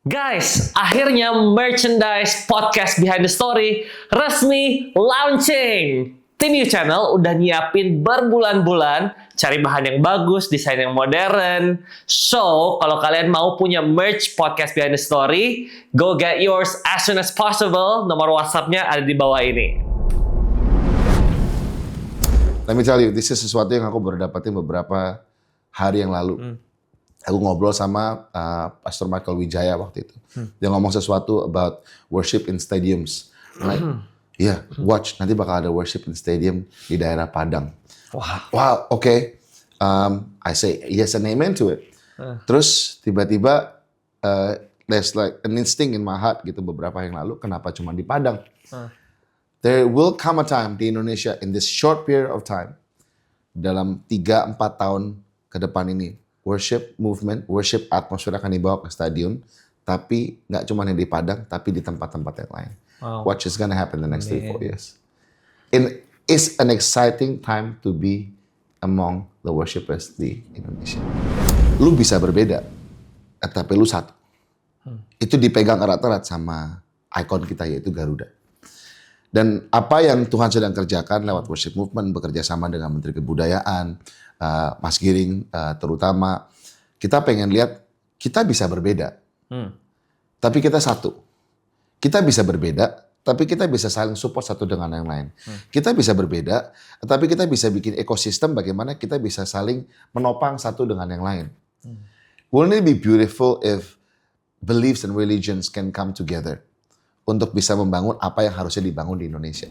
Guys, akhirnya merchandise podcast Behind the Story resmi launching. Tim You Channel udah nyiapin berbulan-bulan, cari bahan yang bagus, desain yang modern. So, kalau kalian mau punya merch podcast Behind the Story, go get yours as soon as possible. Nomor WhatsApp-nya ada di bawah ini. Let me tell you, this is sesuatu yang aku baru dapetin beberapa hari yang lalu. Aku ngobrol sama Pastor Michael Wijaya waktu itu. Dia ngomong sesuatu about worship in stadiums. Like, yeah, watch, nanti bakal ada worship in stadium di daerah Padang. Wow, okay. I say yes and amen to it. Terus tiba-tiba there's like an instinct in my heart gitu beberapa yang lalu, kenapa cuma di Padang? There will come a time di Indonesia in this short period of time, dalam 3-4 tahun ke depan ini, worship movement, worship atmosfer akan dibawa ke stadion, tapi nggak cuma yang di Padang, tapi di tempat-tempat yang lain. Wow. Watch is gonna happen the next 3-4 years. It's an exciting time to be among the worshipers di Indonesia. Lu bisa berbeda, tapi lu satu. Itu dipegang erat-erat sama ikon kita yaitu Garuda. Dan apa yang Tuhan sedang kerjakan lewat worship movement, bekerja sama dengan Menteri Kebudayaan, Mas Giring terutama, kita pengen lihat kita bisa berbeda, tapi kita satu. Kita bisa berbeda, tapi kita bisa saling support satu dengan yang lain. Kita bisa berbeda, tapi kita bisa bikin ekosistem bagaimana kita bisa saling menopang satu dengan yang lain. Wouldn't it be beautiful if beliefs and religions can come together untuk bisa membangun apa yang harusnya dibangun di Indonesia?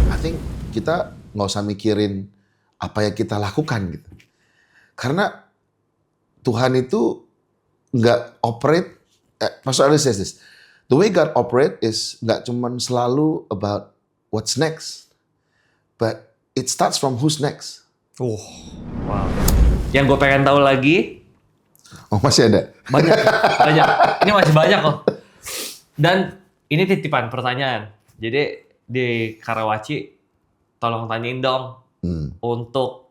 I think kita nggak usah mikirin apa yang kita lakukan gitu. Karena Tuhan itu nggak operate, Pastor Ali says this, the way God operate is nggak cuman selalu about what's next, but it starts from who's next. Wow. Yang gue pengen tahu lagi, Oh masih ada? banyak. Ini masih banyak kok. Dan ini titipan pertanyaan. Jadi di Karawaci, tolong tanyain dong untuk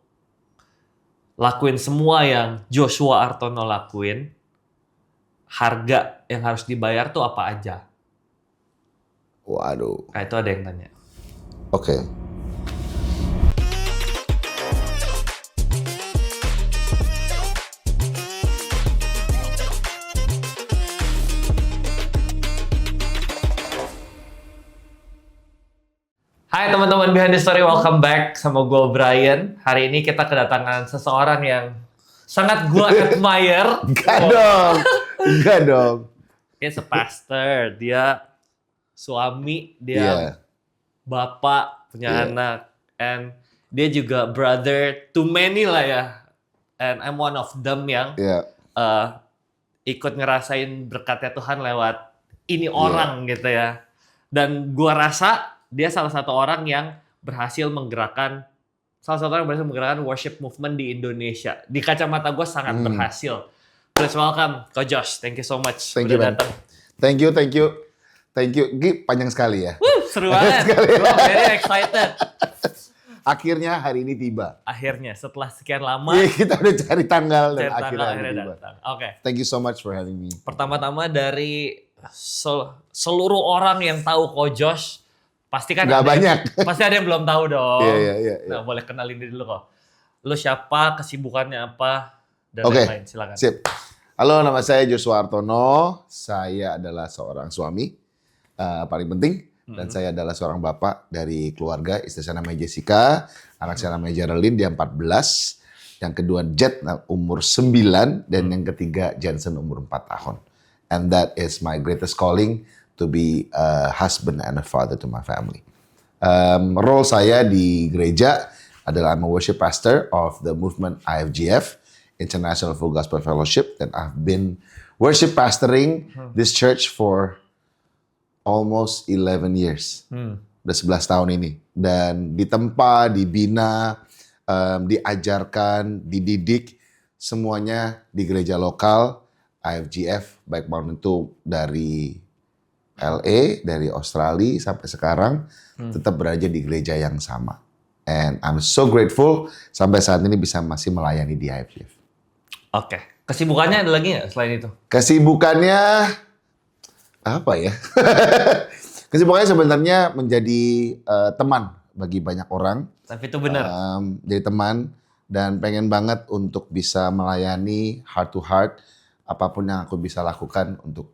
lakuin semua yang Joshua Artono lakuin. Harga yang harus dibayar tuh apa aja? Waduh. Kayak itu ada yang tanya. Oke. Hai teman-teman Behind the Story, welcome back sama gue Brian. Hari ini kita kedatangan seseorang yang sangat gue admire. Enggak dong. Dia pastor, dia suami, dia bapak, punya anak, and dia juga brother to many lah ya. And I'm one of them yang ikut ngerasain berkatnya Tuhan lewat ini orang gitu ya. Dan gua rasa dia salah satu orang yang berhasil menggerakkan worship movement di Indonesia. Di kacamata gue sangat berhasil. Please welcome Ko Josh. Thank you so much. Thank you, man. Datang. Thank you. Gi, panjang sekali ya. Seru banget. Gue very excited. Akhirnya hari ini tiba. Akhirnya setelah sekian lama. Iya, kita udah cari tanggal dan akhirnya tiba. Oke. Thank you so much for having me. Pertama-tama dari seluruh orang yang tahu Ko Josh, pasti kan nggak banyak. Pasti ada yang belum tahu dong. Iya. Nah, boleh kenalin diri dulu kok. Lu siapa, kesibukannya apa, dan lain-lain. Silakan. Sip. Halo, nama saya Joshua Artono. Saya adalah seorang suami, paling penting. Dan saya adalah seorang bapak dari keluarga. Istri saya namanya Jessica, anak saya namanya Geraldine, dia 14. Yang kedua Jet, umur 9. Dan yang ketiga Jensen, umur 4 tahun. And that is my greatest calling, to be a husband and a father to my family. Role saya di gereja adalah I'm a worship pastor of the movement IFGF, International Full Gospel Fellowship, and I've been worship pastoring this church for almost 11 years. Udah 11 tahun ini. Dan ditempa, dibina, diajarkan, dididik, semuanya di gereja lokal IFGF, baik maupun itu dari LA, dari Australia sampai sekarang tetap berada di gereja yang sama. And I'm so grateful sampai saat ini bisa masih melayani di IFGF. Oke. Kesibukannya ada lagi nggak selain itu? Kesibukannya apa ya? Kesibukannya sebenarnya menjadi teman bagi banyak orang. Tapi itu benar. Jadi teman dan pengen banget untuk bisa melayani heart to heart apapun yang aku bisa lakukan untuk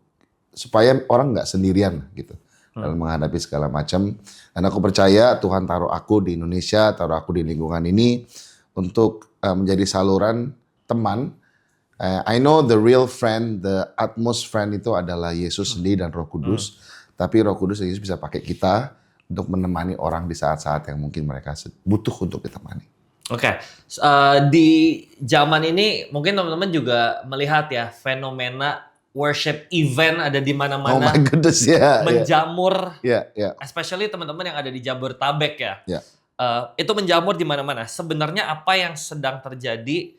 supaya orang nggak sendirian gitu dalam menghadapi segala macam. Dan aku percaya Tuhan taruh aku di Indonesia, taruh aku di lingkungan ini untuk menjadi saluran teman. I know the real friend, the utmost friend itu adalah Yesus sendiri dan Roh Kudus. Tapi Roh Kudus dan Yesus bisa pakai kita untuk menemani orang di saat-saat yang mungkin mereka butuh untuk ditemani. Oke. Di zaman ini mungkin teman-teman juga melihat ya fenomena worship event ada di Oh mana-mana my goodness, ya. menjamur, Ya. especially teman-teman yang ada di Jabodetabek ya. Ya. Itu menjamur di mana-mana. Sebenarnya apa yang sedang terjadi?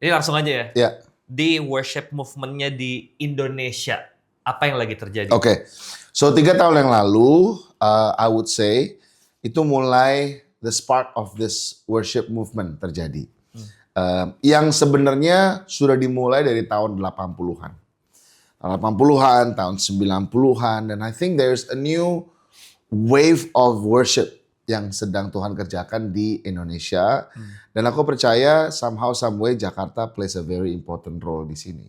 Ini langsung aja ya. Ya. Di worship movement-nya di Indonesia, apa yang lagi terjadi? Oke. So 3 tahun yang lalu, I would say itu mulai the spark of this worship movement terjadi. Yang sebenarnya sudah dimulai dari tahun 80-an. 80-an, tahun 90-an, dan I think there's a new wave of worship yang sedang Tuhan kerjakan di Indonesia. Dan aku percaya somehow, some way Jakarta plays a very important role di sini.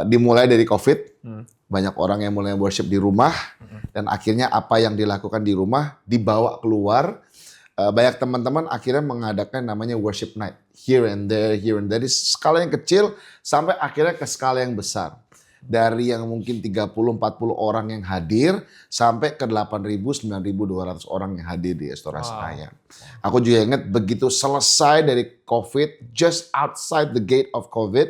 Dimulai dari COVID, banyak orang yang mulai worship di rumah, dan akhirnya apa yang dilakukan di rumah dibawa keluar. Banyak teman-teman akhirnya mengadakan namanya worship night. Here and there. Dari skala yang kecil sampai akhirnya ke skala yang besar. Dari yang mungkin 30-40 orang yang hadir sampai ke 8.000-9.200 orang yang hadir di Istora Senayan. Aku juga ingat begitu selesai dari COVID, just outside the gate of COVID,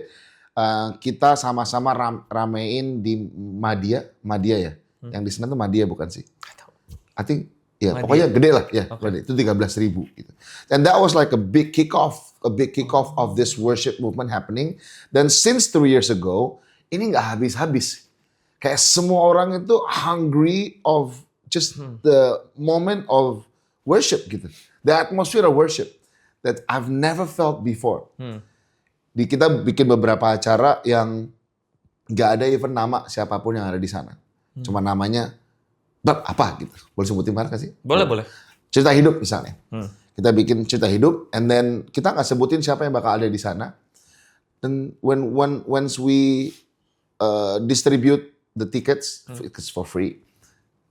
kita sama-sama ramein di Madia ya. Yang di sana tuh Madia bukan sih? I think ya, pokoknya gede lah ya. Okay. Itu 13.000 gitu. And that was like a big kickoff of this worship movement happening. Dan since 3 years ago, ini nggak habis-habis. Kayak semua orang itu hungry of just the moment of worship gitu. The atmosphere of worship that I've never felt before. Kita bikin beberapa acara yang nggak ada even nama siapapun yang ada di sana. Cuma namanya apa gitu. Boleh sebutin merek nggak sih? Boleh. Cerita hidup misalnya. Kita bikin cerita hidup, and then kita nggak sebutin siapa yang bakal ada di sana. Dan once we distribute the tickets for free,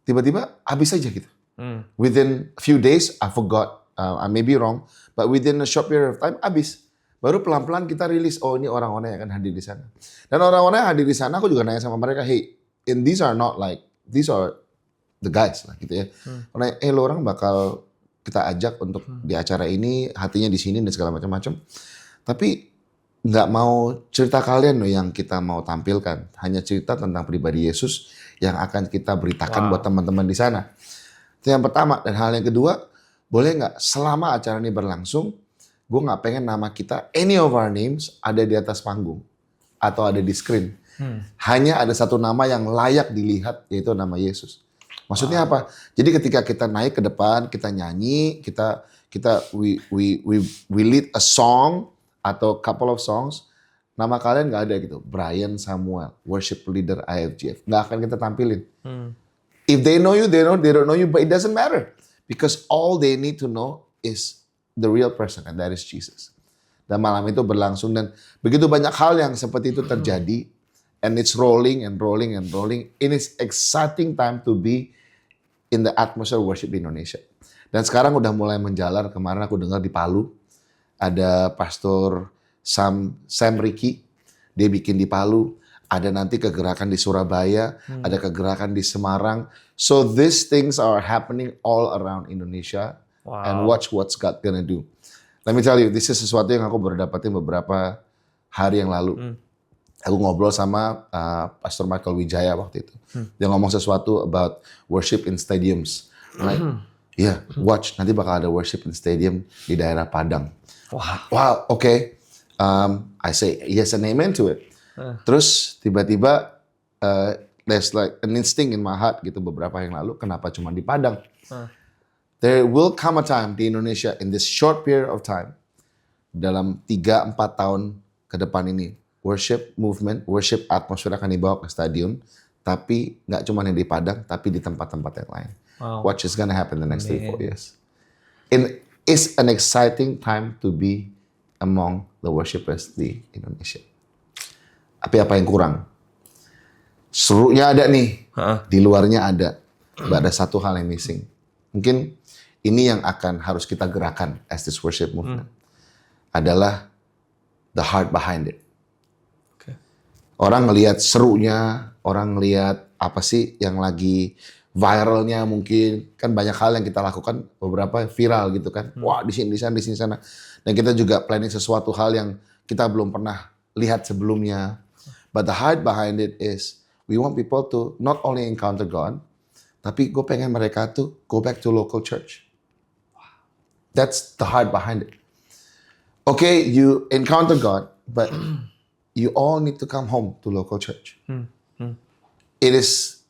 tiba-tiba habis aja gitu. Within a few days, I forgot, I may be wrong, but within a short period of time habis. Baru pelan-pelan kita rilis, oh ini orang-orang yang akan hadir di sana. Dan orang-orang yang hadir di sana, aku juga nanya sama mereka, hey, and these are the guys lah gitu ya. Lo orang bakal kita ajak untuk di acara ini, hatinya di sini dan segala macam-macam. Tapi nggak mau cerita kalian loh yang kita mau tampilkan, hanya cerita tentang pribadi Yesus yang akan kita beritakan buat teman-teman di sana. Itu yang pertama. Dan hal yang kedua, boleh nggak selama acara ini berlangsung, gue nggak pengen nama kita, any of our names ada di atas panggung atau ada di screen. Hanya ada satu nama yang layak dilihat, yaitu nama Yesus. Maksudnya apa? Jadi ketika kita naik ke depan, kita nyanyi, we lead a song atau couple of songs, nama kalian nggak ada gitu. Brian Samuel, worship leader IFGF, nggak akan kita tampilin. If they know you, they know. They don't know you, but it doesn't matter because all they need to know is the real person, and that is Jesus. Dan malam itu berlangsung dan begitu banyak hal yang seperti itu terjadi, and it's rolling and rolling and rolling. It is exciting time to be in the atmosphere worship di Indonesia. Dan sekarang udah mulai menjalar. Kemarin aku dengar di Palu ada Pastor Sam Ricky, dia bikin di Palu. Ada nanti kegerakan di Surabaya, ada kegerakan di Semarang. So these things are happening all around Indonesia. And watch what's God gonna do. Let me tell you, this is sesuatu yang aku baru dapatin beberapa hari yang lalu. Aku ngobrol sama Pastor Michael Wijaya waktu itu. Dia ngomong sesuatu about worship in stadiums. Like, yeah, watch, nanti bakal ada worship in stadium di daerah Padang. Wow, okay. I say yes and amen to it. Terus tiba-tiba there's like an instinct in my heart gitu beberapa yang lalu, kenapa cuma di Padang? There will come a time di Indonesia in this short period of time, dalam 3-4 tahun ke depan ini, worship movement, worship atmosphere akan dibawa ke stadion, tapi nggak cuma yang di Padang, tapi di tempat-tempat yang lain. Wow. Watch is gonna happen in the next 3-4 years. It's an exciting time to be among the worshipers di Indonesia. Tapi apa yang kurang? Serunya ada nih, di luarnya ada. Ada satu hal yang missing. Mungkin ini yang akan harus kita gerakan as this worship movement. Adalah the heart behind it. Okay. Orang ngelihat serunya, orang ngelihat apa sih yang lagi viralnya, mungkin kan banyak hal yang kita lakukan, beberapa viral gitu kan. Wah, di sini sana. Dan kita juga planning sesuatu hal yang kita belum pernah lihat sebelumnya. But the heart behind it is we want people to not only encounter God, tapi gue pengen mereka tuh go back to local church. That's the heart behind it. Okay, you encounter God, but you all need to come home to local church. It is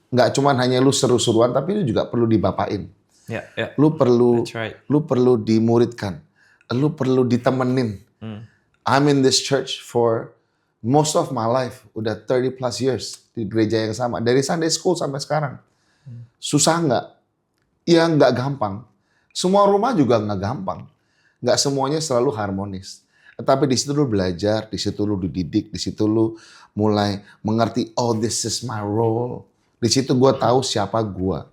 nggak cuma hanya lu seru-seruan, tapi lu juga perlu dibapain. Yeah. Lu perlu, That's right. lu perlu dimuridkan, lu perlu ditemenin. I'm in this church for most of my life, udah 30 plus years di gereja yang sama, dari Sunday school sampai sekarang. Susah nggak? Ya nggak gampang. Semua rumah juga nggak gampang. Nggak semuanya selalu harmonis. Tapi di situ lu belajar, di situ lu dididik, di situ lu mulai mengerti, oh this is my role. Di situ gue tahu siapa gue.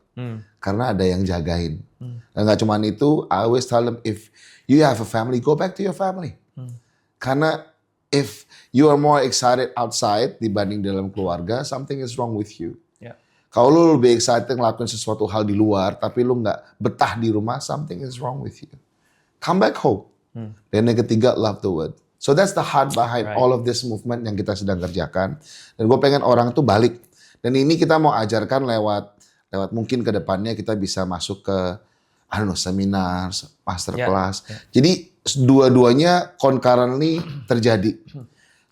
Karena ada yang jagain. Dan nggak cuma itu, I always tell them, if you have a family, go back to your family. Karena if you are more excited outside dibanding dalam keluarga, something is wrong with you. Kalau lu lebih excited ngelakuin sesuatu hal di luar, tapi lu nggak betah di rumah, something is wrong with you. Come back home. Dan yang ketiga, love the word. So that's the heart behind all of this movement yang kita sedang kerjakan. Dan gue pengen orang tuh balik. Dan ini kita mau ajarkan lewat mungkin ke depannya kita bisa masuk ke, I don't know, seminar, masterclass. Jadi dua-duanya concurrently terjadi.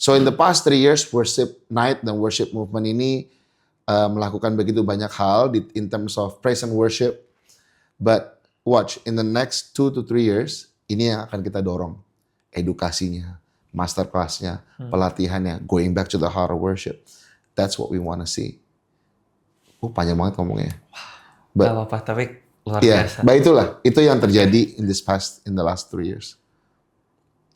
So in the past 3 years, worship night dan worship movement ini melakukan begitu banyak hal in terms of praise and worship. But watch, in the next 2 to 3 years, ini yang akan kita dorong. Edukasinya, masterclass-nya, pelatihannya, going back to the heart of worship. That's what we want to see. Panjang banget ngomongnya. Gak apa-apa, tapi luar biasa. But itulah, itu yang terjadi in the last 3 years.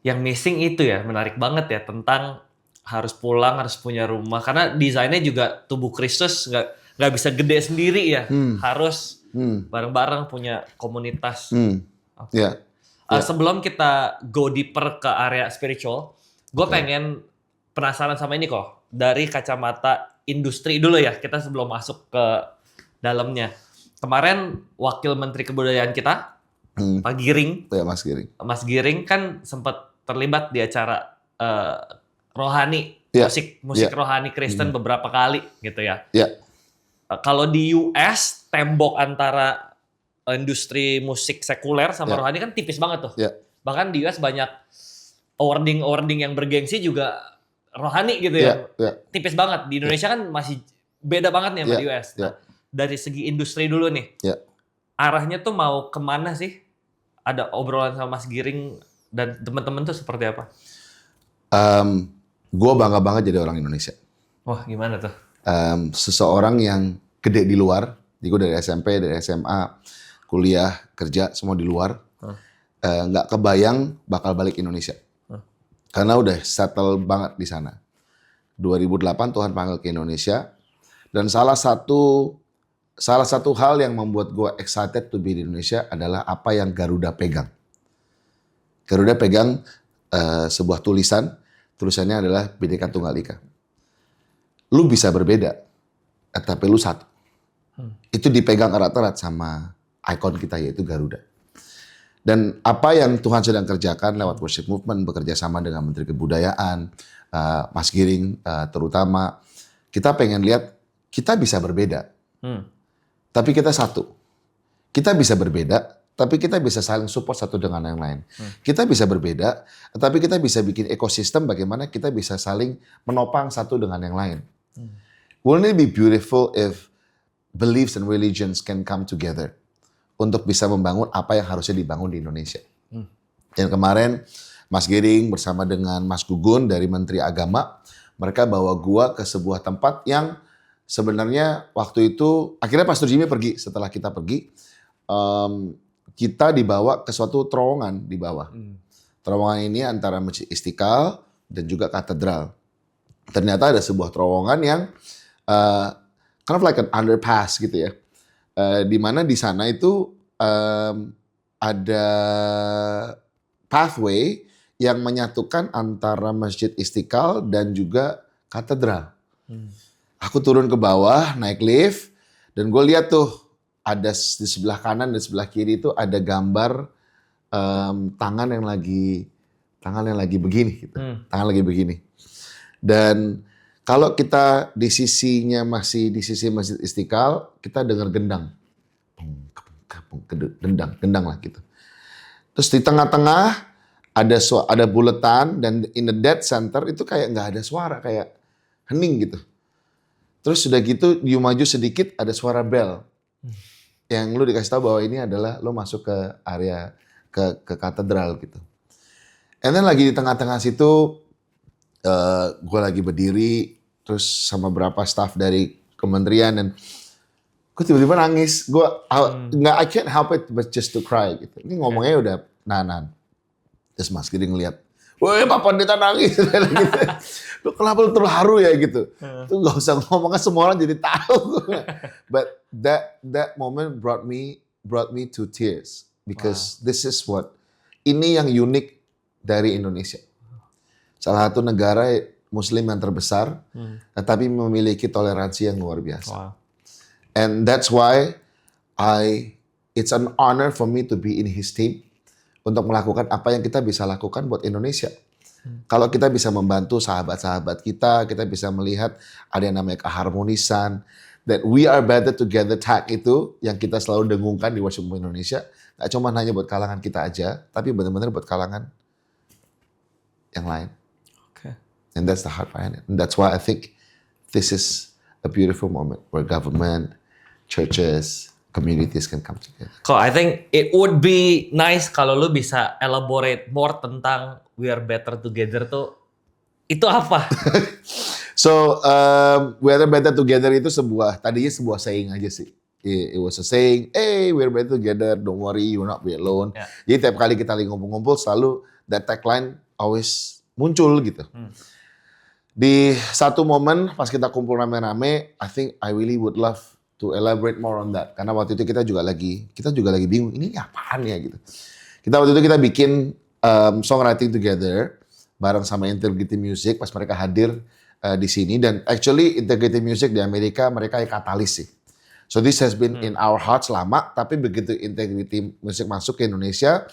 Yang missing itu ya, menarik banget ya, tentang harus pulang, harus punya rumah. Karena desainnya juga tubuh Kristus nggak bisa gede sendiri ya. Harus bareng-bareng punya komunitas. Okay. Sebelum kita go deeper ke area spiritual, gue pengen penasaran sama ini kok. Dari kacamata industri dulu ya, kita sebelum masuk ke dalamnya. Kemarin Wakil Menteri Kebudayaan kita, Pak Giring. Ya, Mas Giring. Mas Giring kan sempat terlibat di acara rohani, musik rohani Kristen beberapa kali gitu ya. Kalau di US, tembok antara industri musik sekuler sama rohani kan tipis banget tuh. Bahkan di US banyak awarding yang bergengsi juga rohani gitu ya. Tipis banget. Di Indonesia kan masih beda banget nih sama di US. Nah, dari segi industri dulu nih, arahnya tuh mau kemana sih? Ada obrolan sama Mas Giring dan teman-teman tuh seperti apa? Gue bangga banget jadi orang Indonesia. Wah, gimana tuh? Seseorang yang gede di luar, gue dari SMP, dari SMA, kuliah, kerja, semua di luar. Nggak kebayang bakal balik Indonesia. Karena udah settle banget di sana. 2008 Tuhan panggil ke Indonesia. Dan salah satu hal yang membuat gue excited to be di Indonesia adalah apa yang Garuda pegang. Garuda pegang sebuah tulisannya adalah Bhinneka Tunggal Ika. Lu bisa berbeda, tapi lu satu. Itu dipegang erat-erat sama ikon kita, yaitu Garuda. Dan apa yang Tuhan sedang kerjakan lewat worship movement, bekerja sama dengan Menteri Kebudayaan, Mas Giring terutama, kita pengen lihat kita bisa berbeda, tapi kita satu. Kita bisa berbeda, tapi kita bisa saling support satu dengan yang lain. Kita bisa berbeda, tapi kita bisa bikin ekosistem bagaimana kita bisa saling menopang satu dengan yang lain. Wouldn't it be beautiful if beliefs and religions can come together untuk bisa membangun apa yang harusnya dibangun di Indonesia? Dan kemarin Mas Giring bersama dengan Mas Gugun dari Menteri Agama, mereka bawa gua ke sebuah tempat yang sebenarnya waktu itu akhirnya Pastor Jimmy pergi. Setelah kita pergi, kita dibawa ke suatu terowongan di bawah. Terowongan ini antara Masjid Istiqlal dan juga katedral. Ternyata ada sebuah terowongan yang kind of like an underpass gitu ya. Di mana di sana itu ada pathway yang menyatukan antara Masjid Istiqlal dan juga katedral. Aku turun ke bawah, naik lift, dan gue lihat tuh ada di sebelah kanan dan sebelah kiri itu ada gambar tangan yang lagi begini, gitu. Tangan lagi begini. Dan kalau kita di sisinya masih di sisi Masjid Istiqlal, kita dengar gendang, gendang lah gitu. Terus di tengah-tengah ada buletan dan in the dead center itu kayak nggak ada suara, kayak hening gitu. Terus sudah gitu you maju sedikit ada suara bel. Yang lu dikasih tahu bahwa ini adalah lu masuk ke area ke katedral gitu. And then lagi di tengah-tengah situ gue lagi berdiri terus sama beberapa staff dari kementerian dan gue tiba-tiba nangis. I can't help it but just to cry gitu. Ini ngomongnya udah nahan. Terus Mas Giring ngeliat, woi Papa Pendeta nangis. Gitu. Lu kenapa lu terharu ya gitu. Tuh gak usah ngomongnya semua orang jadi tahu. But that moment brought me to tears. Because this is ini yang unik dari Indonesia. Salah satu negara Muslim yang terbesar, tetapi memiliki toleransi yang luar biasa. And that's why it's an honor for me to be in his team. Untuk melakukan apa yang kita bisa lakukan buat Indonesia. Kalau kita bisa membantu sahabat-sahabat kita bisa melihat ada yang namanya keharmonisan, that we are better together tag itu yang kita selalu dengungkan di Worship Indonesia, nggak cuma hanya buat kalangan kita aja, tapi benar-benar buat kalangan yang lain. Okay. And that's the heart behind it. And that's why I think this is a beautiful moment where government, churches, communities can come together. I think it would be nice kalau lu bisa elaborate more tentang we are better together tuh itu apa? So we are better together itu tadinya sebuah saying aja sih. It was a saying, hey we are better together, don't worry you will not be alone. Yeah. Jadi tiap kali kita lagi ngumpul-ngumpul selalu that tagline always muncul gitu. Di satu momen pas kita kumpul rame-rame, I think I really would love to elaborate more on that. Karena waktu itu kita juga lagi bingung, ini apaan ya gitu. Waktu itu kita bikin songwriting together bareng sama Integrity Music pas mereka hadir di sini. Dan actually Integrity Music di Amerika mereka yang katalis sih. So this has been in our hearts lama, tapi begitu Integrity Music masuk ke Indonesia,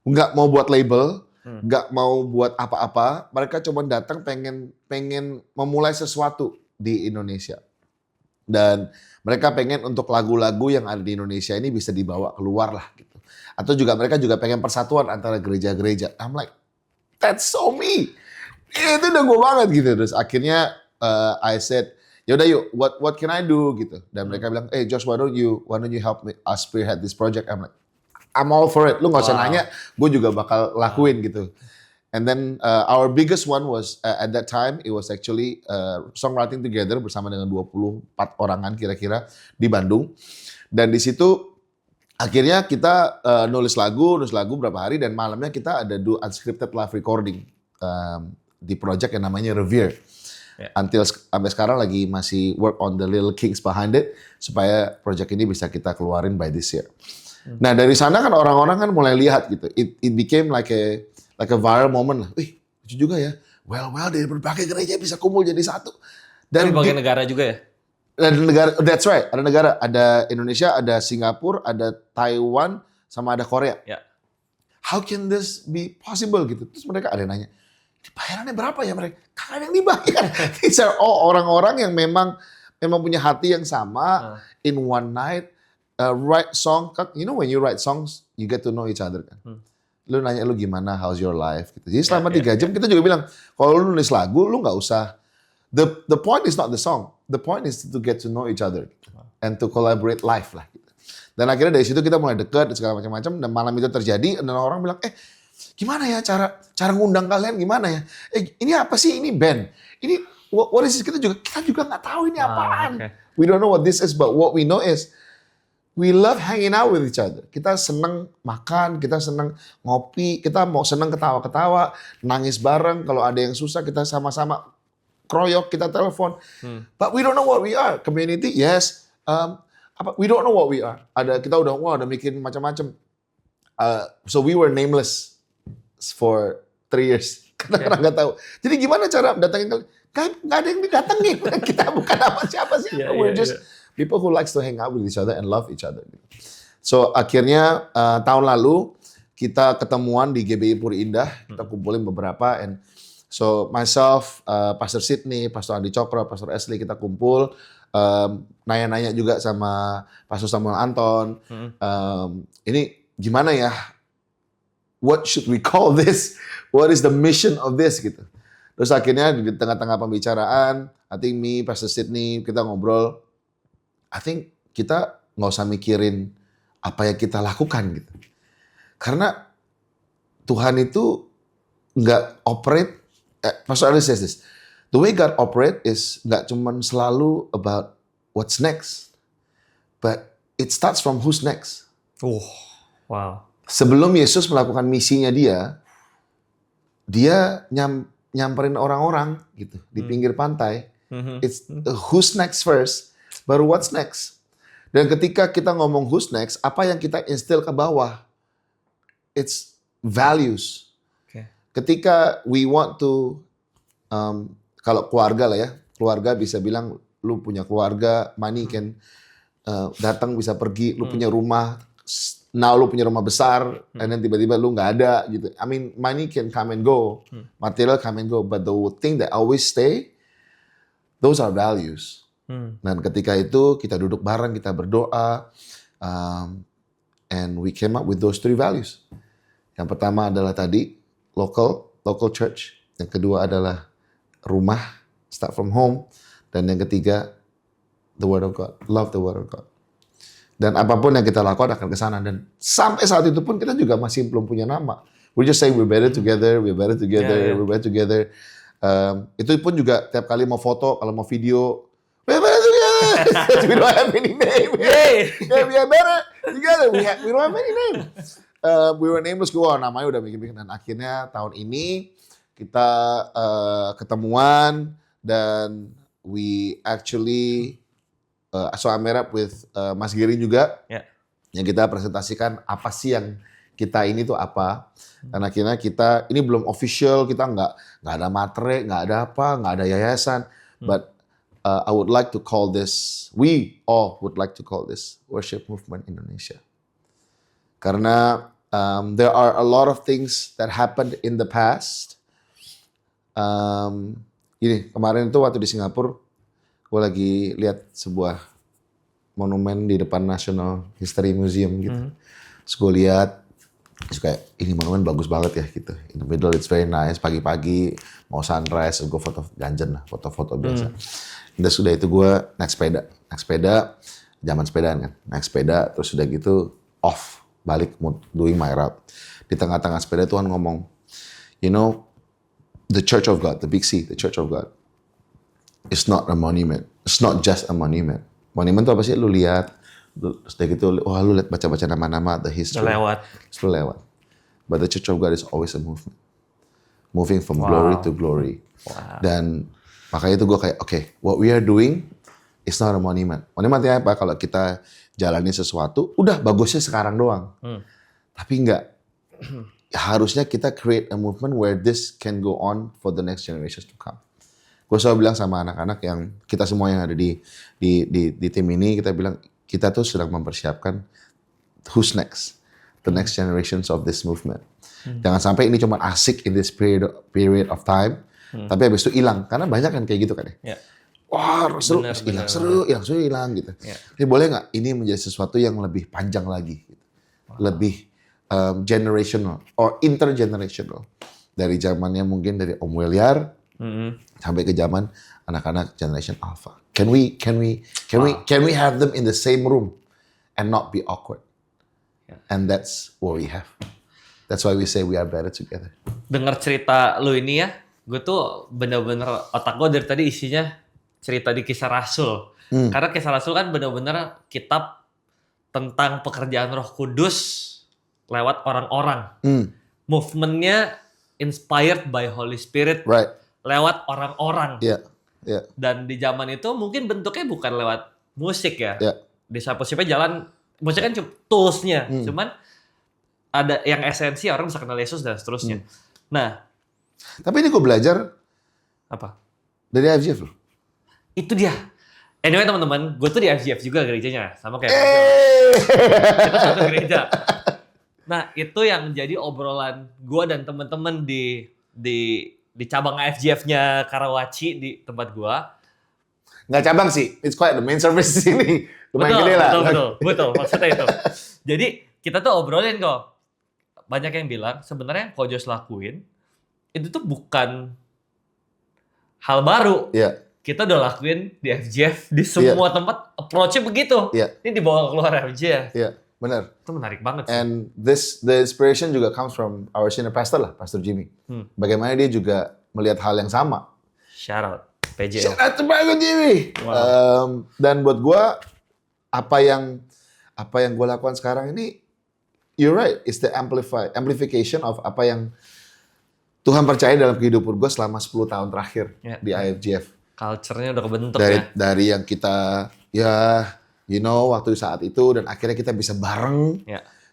nggak mau buat label, nggak mau buat apa-apa, mereka cuma datang pengen memulai sesuatu di Indonesia. Dan mereka pengen untuk lagu-lagu yang ada di Indonesia ini bisa dibawa keluar lah gitu. Atau juga mereka juga pengen persatuan antara gereja-gereja. I'm like, that's so me. Itu udah gue banget gitu. Terus akhirnya I said, yaudah yuk, what can I do gitu. Dan mereka bilang, hey Josh, why don't you help me spearhead this project? I'm like, I'm all for it. Lu gak usah nanya, gue juga bakal lakuin gitu. And then our biggest one was at that time it was actually songwriting together bersama dengan 24 orangan kira-kira di Bandung. Dan di situ akhirnya kita nulis lagu berapa hari dan malamnya kita ada do unscripted live recording di project yang namanya Revere. Yeah. Until sampai sekarang lagi masih work on the little kinks behind it supaya project ini bisa kita keluarin by this year. Nah dari sana kan orang-orang kan mulai lihat gitu. It became like a viral moment lah. Wih, lucu juga ya. Well, dari berbagai gereja bisa kumpul jadi satu. Dari berbagai negara juga ya? Ada negara, that's right. Ada negara, ada Indonesia, ada Singapura, ada Taiwan, sama ada Korea. Yeah. How can this be possible gitu? Terus mereka ada yang nanya, bayarannya berapa ya mereka? Kalian yang dibayar. These are all orang-orang yang memang punya hati yang sama in one night. Write song, you know when you write songs, you get to know each other kan. Lu nanya lu gimana, how's your life gitu. Jadi selama 3 jam kita juga bilang, kalau lu nulis lagu, lu nggak usah. The point is not the song, the point is to get to know each other gitu. And to collaborate live lah. Gitu. Dan akhirnya dari situ kita mulai dekat dan segala macam-macam. Dan malam itu terjadi, dan orang bilang, gimana ya cara ngundang kalian gimana ya? Ini apa sih? Ini band. Ini what is this? Kita juga nggak tahu ini apaan. Okay. We don't know what this is, but what we know is we love hanging out with each other. Kita seneng makan, kita seneng ngopi, kita mau seneng ketawa-ketawa, nangis bareng. Kalau ada yang susah kita sama-sama kroyok, kita telepon. But we don't know what we are. Community, yes. We don't know what we are. Kita udah mikirin macam-macam. So we were nameless for 3 years. Karena nggak tahu. Jadi gimana cara datangin kalian? Nggak ada yang didatengin. Kita bukan siapa. We're just people who likes to hang out with each other and love each other. So akhirnya tahun lalu kita ketemuan di GBI Puri Indah. Kita kumpulin beberapa. And so myself, Pastor Sydney, Pastor Andi Cokro, Pastor Ashley, kita kumpul. Nanya-nanya juga sama Pastor Samuel Anton. Ini gimana ya? What should we call this? What is the mission of this gitu. Terus akhirnya di tengah-tengah pembicaraan, I think me, Pastor Sydney, kita ngobrol. I think kita nggak usah mikirin apa yang kita lakukan gitu. Karena Tuhan itu nggak operate. Pastor Ali says this. The way God operate is nggak cuma selalu about what's next, but it starts from who's next. Wow. Sebelum Yesus melakukan misinya dia nyamperin orang-orang gitu di pinggir pantai. It's who's next first, baru what's next. Dan ketika kita ngomong who's next, apa yang kita instill ke bawah? It's values. Okay. Ketika we want to, kalau keluarga lah ya, keluarga bisa bilang lu punya keluarga, money can datang bisa pergi, lu punya rumah. Now lu punya rumah besar, and then tiba-tiba lu nggak ada gitu. I mean, money can come and go, material come and go, but the thing that always stay, those are values. Dan ketika itu kita duduk bareng, kita berdoa, and we came up with those 3 values. Yang pertama adalah tadi local church. Yang kedua adalah rumah, start from home, dan yang ketiga the word of God, love the word of God. Dan apapun yang kita lakukan akan ke sana. Dan sampai saat itu pun kita juga masih belum punya nama. We just say we're better together, we're better together, we're better together. Itu pun juga tiap kali mau foto, kalau mau video, we're better together. We don't have any name. Yeah, we are better together. We don't have any name. We were nameless, namanya udah bikin-bikin. Dan akhirnya tahun ini kita ketemuan dan we actually so I met up with Mas Giri juga, yang kita presentasikan apa sih yang kita ini tuh apa. Dan akhirnya kita, ini belum official, kita nggak ada materai, nggak ada apa, nggak ada yayasan. But I would like to call this, we all would like to call this Worship Movement Indonesia. Karena there are a lot of things that happened in the past. Gini, kemarin itu waktu di Singapura, gue lagi lihat sebuah monumen di depan National History Museum gitu. Terus gue lihat, terus kayak ini monumen bagus banget ya gitu. In the middle it's very nice, pagi-pagi mau sunrise, gue foto ganjen lah, foto-foto biasa. Terus sudah itu gue naik sepeda, zaman sepedaan kan, naik sepeda, terus sudah gitu off, balik doing my route. Di tengah-tengah sepeda Tuhan ngomong, you know, the Church of God, the Big C, the Church of God, it's not a monument. It's not just a monument. Monument itu apa sih? Lu lihat, terus dari gitu, lu lihat baca-baca nama-nama, the history. Terus lu lewat. But the Church of God is always a movement. Moving from glory to glory. Dan makanya itu gue kayak, okay, what we are doing is not a monument. Monumentnya apa? Kalau kita jalani sesuatu, udah bagusnya sekarang doang. Tapi enggak. Harusnya kita create a movement where this can go on for the next generations to come. Gue selalu bilang sama anak-anak yang kita semua yang ada di tim ini, kita bilang kita tuh sedang mempersiapkan who's next, the next generations of this movement. Jangan sampai ini cuma asik in this period of time, tapi habis itu hilang. Karena banyak kan kayak gitu kan ya. Wah seru, hilang gitu. Tapi boleh nggak ini menjadi sesuatu yang lebih panjang lagi, gitu. Lebih generational or intergenerational. Dari zamannya mungkin dari Om Weliar sampai ke zaman anak-anak generation alpha. Can we have them in the same room and not be awkward? And that's what we have. That's why we say we are better together. Dengar cerita lu ini ya, gue tuh bener-bener otak gue dari tadi isinya cerita di Kisah Rasul. Karena Kisah Rasul kan bener-bener kitab tentang pekerjaan Roh Kudus lewat orang-orang. Movementnya inspired by Holy Spirit, Right. lewat orang-orang. Yeah. Yeah. Dan di zaman itu mungkin bentuknya bukan lewat musik ya. Yeah. Discipleship-nya jalan, musik kan tools-nya. Cuman ada yang esensi, orang bisa kenal Yesus dan seterusnya. Nah, Tapi ini gue belajar apa? dari IFGF loh. Itu dia. Anyway teman-teman, gue tuh di FGF juga gerejanya. Sama kayak kita satu gereja. Nah, itu yang jadi obrolan gue dan teman-teman di cabang FGF-nya Karawaci di tempat gue. Nggak cabang sih, it's quite the main service di sini. Lumayan gede lah. Betul, maksudnya itu. Jadi, kita tuh obrolin kok. Banyak yang bilang, sebenarnya yang Kojos lakuin, itu tuh bukan hal baru. Iya. Kita udah lakuin di FGF, di semua tempat, approach-nya begitu. Iya. Ini dibawa keluar FGF. Iya, benar. Itu menarik banget sih. And the inspiration juga comes from our senior pastor lah, Pastor Jimmy. Bagaimana dia juga melihat hal yang sama. Shout out, PJ. Shout out to Pastor Jimmy. Wow. Dan buat gue, apa yang gue lakukan sekarang ini, you're right, it's the amplification of apa yang Tuhan percaya dalam kehidupan gue selama 10 tahun terakhir di IFGF. Culture-nya udah kebentuk Dari yang kita, waktu saat itu, dan akhirnya kita bisa bareng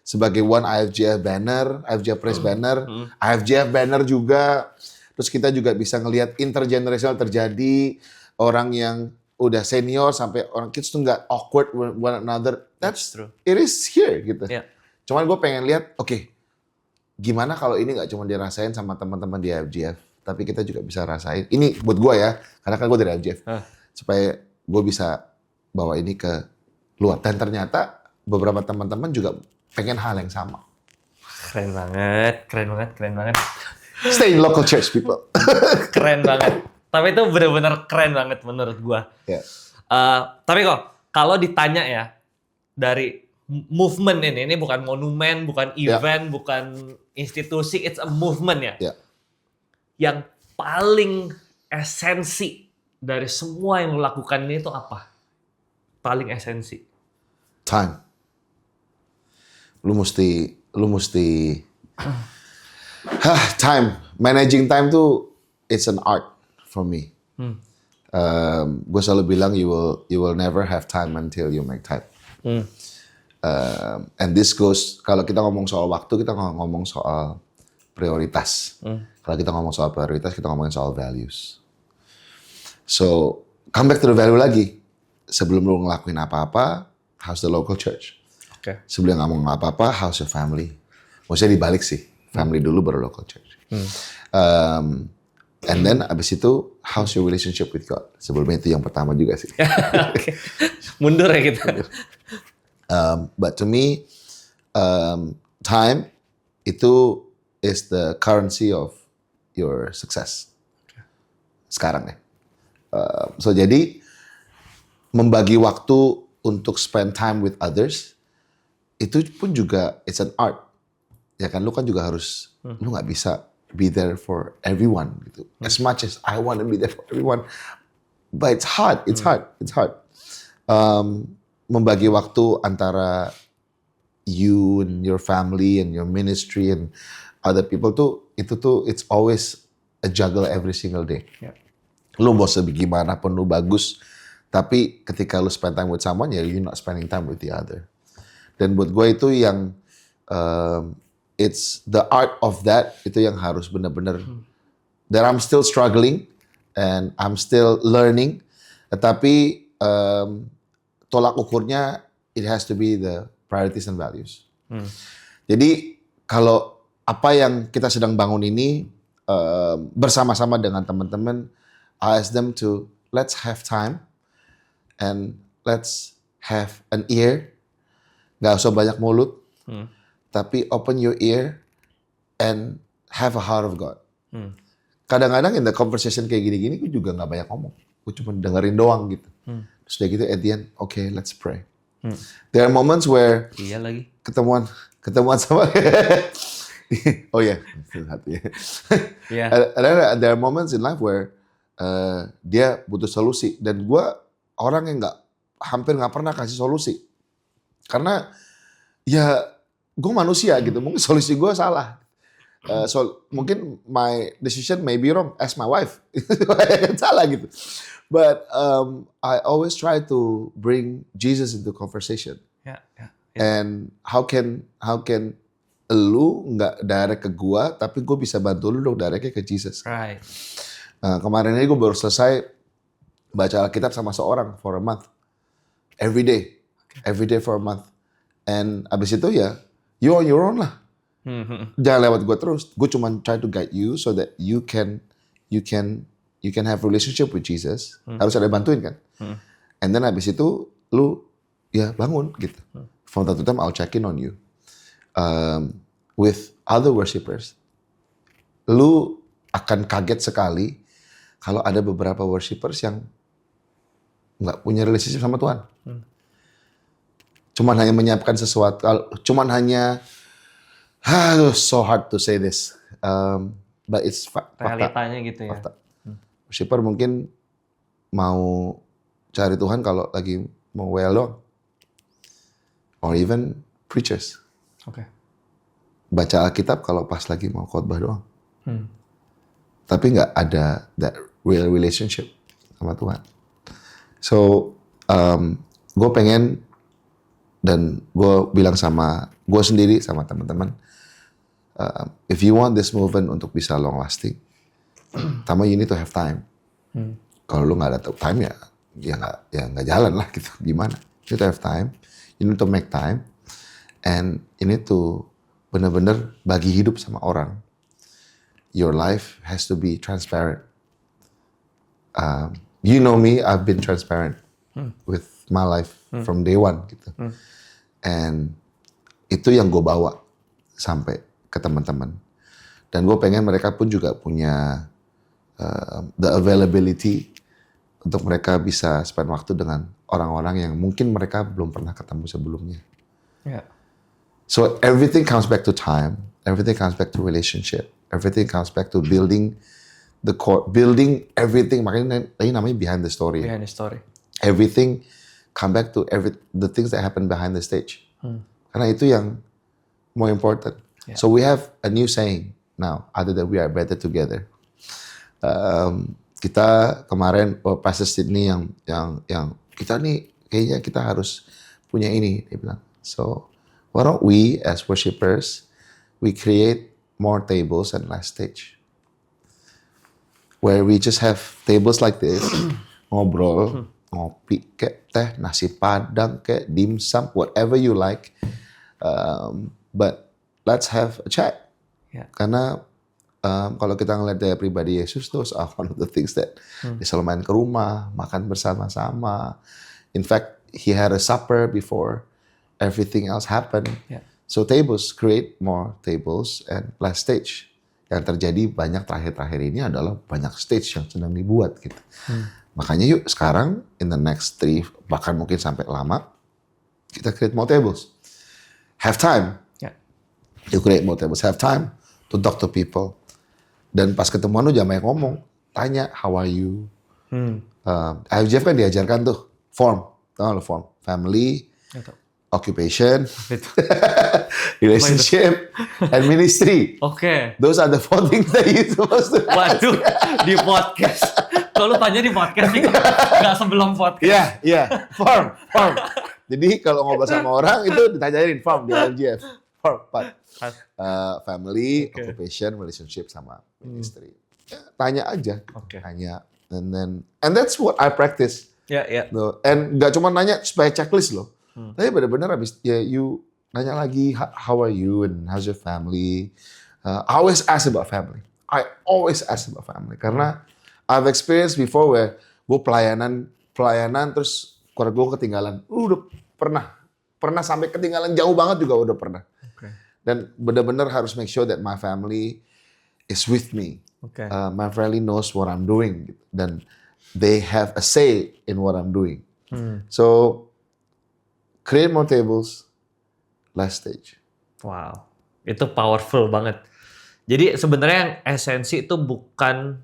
sebagai one IFGF banner, IFGF Praise banner, IFGF banner juga. Terus kita juga bisa ngelihat intergenerational terjadi, orang yang udah senior sampai orang kids tuh nggak awkward with one another. That's true. It is here gitu. Cuman gue pengen lihat, gimana kalau ini nggak cuma dirasain sama teman-teman di IFGF, tapi kita juga bisa rasain. Ini buat gue ya, karena kan gue dari IFGF, supaya gue bisa bawa ini ke luar. Dan ternyata beberapa teman-teman juga pengen hal yang sama. Keren banget. Stay in local church, people. Keren banget. Tapi itu benar-benar keren banget menurut gue. Tapi kok, kalau ditanya ya, dari movement ini bukan monumen, bukan event, bukan institusi, it's a movement ya. Yang paling esensi dari semua yang lo lakukan ini itu apa? Paling esensi. Time. Lu mesti time. Managing time tuh it's an art for me. Gue selalu bilang you will never have time until you make time. And this goes, kalau kita ngomong soal waktu, kita ngomong soal prioritas. Kalau kita ngomong soal prioritas, kita ngomongin soal values. So, come back to the value lagi. Sebelum lu ngelakuin apa-apa, how's the local church? Sebelum ngomong apa-apa, how's your family? Maksudnya dibalik sih. Family dulu baru local church. And then abis itu, how's your relationship with God? Sebelumnya itu yang pertama juga sih. Mundur ya kita. But to me, time itu is the currency of your success. Sekarang ya. So jadi membagi waktu untuk spend time with others itu pun juga it's an art. Ya kan, lu kan juga harus, lu nggak bisa be there for everyone gitu. As much as I want to be there for everyone, but it's hard. Membagi waktu antara you and your family and your ministry and other people it's always a juggle every single day. Lu mau sebagaimana pun lu bagus, tapi ketika lu spend time with someone, ya you're not spending time with the other. Dan buat gue itu yang it's the art of that, itu yang harus benar-benar that I'm still struggling and I'm still learning. Tetapi tolak ukurnya it has to be the priorities and values. Jadi kalau apa yang kita sedang bangun ini bersama-sama dengan teman-teman, I ask them to let's have time and let's have an ear. Gak usah banyak mulut, tapi open your ear and have a heart of God. Kadang-kadang in the conversation kayak gini-gini, gue juga gak banyak ngomong. Gue cuma dengerin doang gitu. Terus udah gitu at the end, okay, let's pray. There are moments where Iya lagi. ketemuan sama Oh ya, satu ya. Yeah. There are moments in life where dia butuh solusi dan gue orang yang hampir nggak pernah kasih solusi karena ya gue manusia gitu, mungkin solusi gue salah. Mungkin my decision may be wrong, ask my wife. Salah gitu. But I always try to bring Jesus into conversation. Yeah. And how can lu nggak direct ke gua, tapi gue bisa bantu lu dong directnya ke Jesus. Right. Kemarin ini gue baru selesai baca Alkitab sama seorang for a month, every day for a month. And abis itu ya, you on your own lah. Jangan lewat gue terus. Gue cuma try to guide you so that you can have relationship with Jesus. Harus ada bantuin kan. And then abis itu lu ya bangun gitu. From time to time I'll check in on you. With other worshipers, lu akan kaget sekali kalau ada beberapa worshipers yang nggak punya relationship sama Tuhan. Cuman hanya menyiapkan sesuatu, cuman hanya so hard to say this, but it's Realitanya gitu ya. Fakta. Worshipper mungkin mau cari Tuhan kalau lagi mau well doang, or even preachers. Oke. Baca Alkitab kalau pas lagi mau khotbah doang. Tapi nggak ada that real relationship sama Tuhan. So, gue pengen dan gue bilang sama gue sendiri sama teman-teman, if you want this movement untuk bisa long lasting, pertama you need to have time. Kalau lu nggak ada time ya nggak jalan lah gitu. Gimana? You need to have time. You need to make time. And you need to benar-benar bagi hidup sama orang. Your life has to be transparent. You know me, I've been transparent with my life from day one gitu. And itu yang gue bawa sampai ke teman-teman. Dan gue pengen mereka pun juga punya the availability untuk mereka bisa spend waktu dengan orang-orang yang mungkin mereka belum pernah ketemu sebelumnya. Yeah. So everything comes back to time, everything comes back to relationship, everything comes back to building the core, building everything. Makanya ini namanya behind the story. Behind the story. Everything come back to the things that happen behind the stage. Karena itu yang more important. Yeah. So we have a new saying now, other than we are better together. Kita kemarin Pastor Sydney yang kita nih kayaknya kita harus punya ini, dia bilang. So why don't we as worshipers, we create more tables and less stage. Where we just have tables like this, ngobrol, ngopi, kayak teh, nasi padang, kayak dimsum, whatever you like. But let's have a chat. Yeah. Karena kalau kita ngeliat dari pribadi Yesus, those are one of the things that dia selalu main ke rumah, makan bersama-sama. In fact, he had a supper before everything else happened. Yeah. So tables, create more tables and less stage. Yang terjadi banyak terakhir-terakhir ini adalah banyak stage yang sedang dibuat gitu. Makanya yuk sekarang in the next 3, bahkan mungkin sampai lama, kita create more tables. Have time. Yeah. You create more tables. Have time to talk to people. Dan pas ketemuan lu jangan banyak ngomong. Tanya, how are you? IFGF kan diajarkan tuh, form. Tahu lo form? Family, occupation, relationship, and ministry. Oke. Those are the 4 things that you supposed to ask. Waduh, di podcast. Kalau tanya di podcast nih, nggak sebelum podcast. Iya. Form. Jadi kalau ngobrol sama orang itu ditanyain form di IFGF. Form, family, occupation, relationship, sama ministry. Ya, tanya aja. Tanya. And that's what I practice. Yeah. And nggak cuma nanya supaya checklist loh. Tapi benar-benar habis ya you nanya lagi, how are you and how's your family? I always ask about family. Karena I've experienced before where gue pelayanan terus keluarga gue ketinggalan. Udah pernah sampai ketinggalan jauh banget juga udah pernah. Dan benar-benar harus make sure that my family is with me. My family knows what I'm doing. Dan they have a say in what I'm doing. So, create more tables, less stage. Wow. Itu powerful banget. Jadi sebenarnya yang esensi itu bukan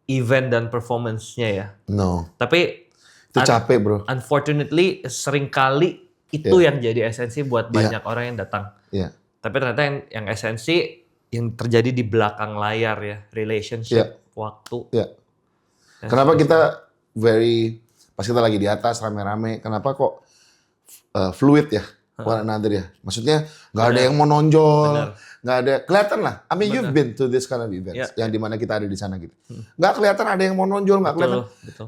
event dan performance-nya ya. No. Tapi Itu capek, bro. Unfortunately seringkali itu yang jadi esensi buat banyak orang yang datang. Iya. Tapi ternyata yang esensi yang terjadi di belakang layar ya, relationship, waktu. Iya. Kenapa kita pas kita lagi di atas rame-rame, kenapa kok fluid ya, one another ya. Maksudnya nggak ada yang mau nonjol, nggak ada, kelihatan lah. I mean you've been to this kind of events, yang dimana kita ada di sana gitu. Nggak kelihatan ada yang mau nonjol, nggak kelihatan. Betul.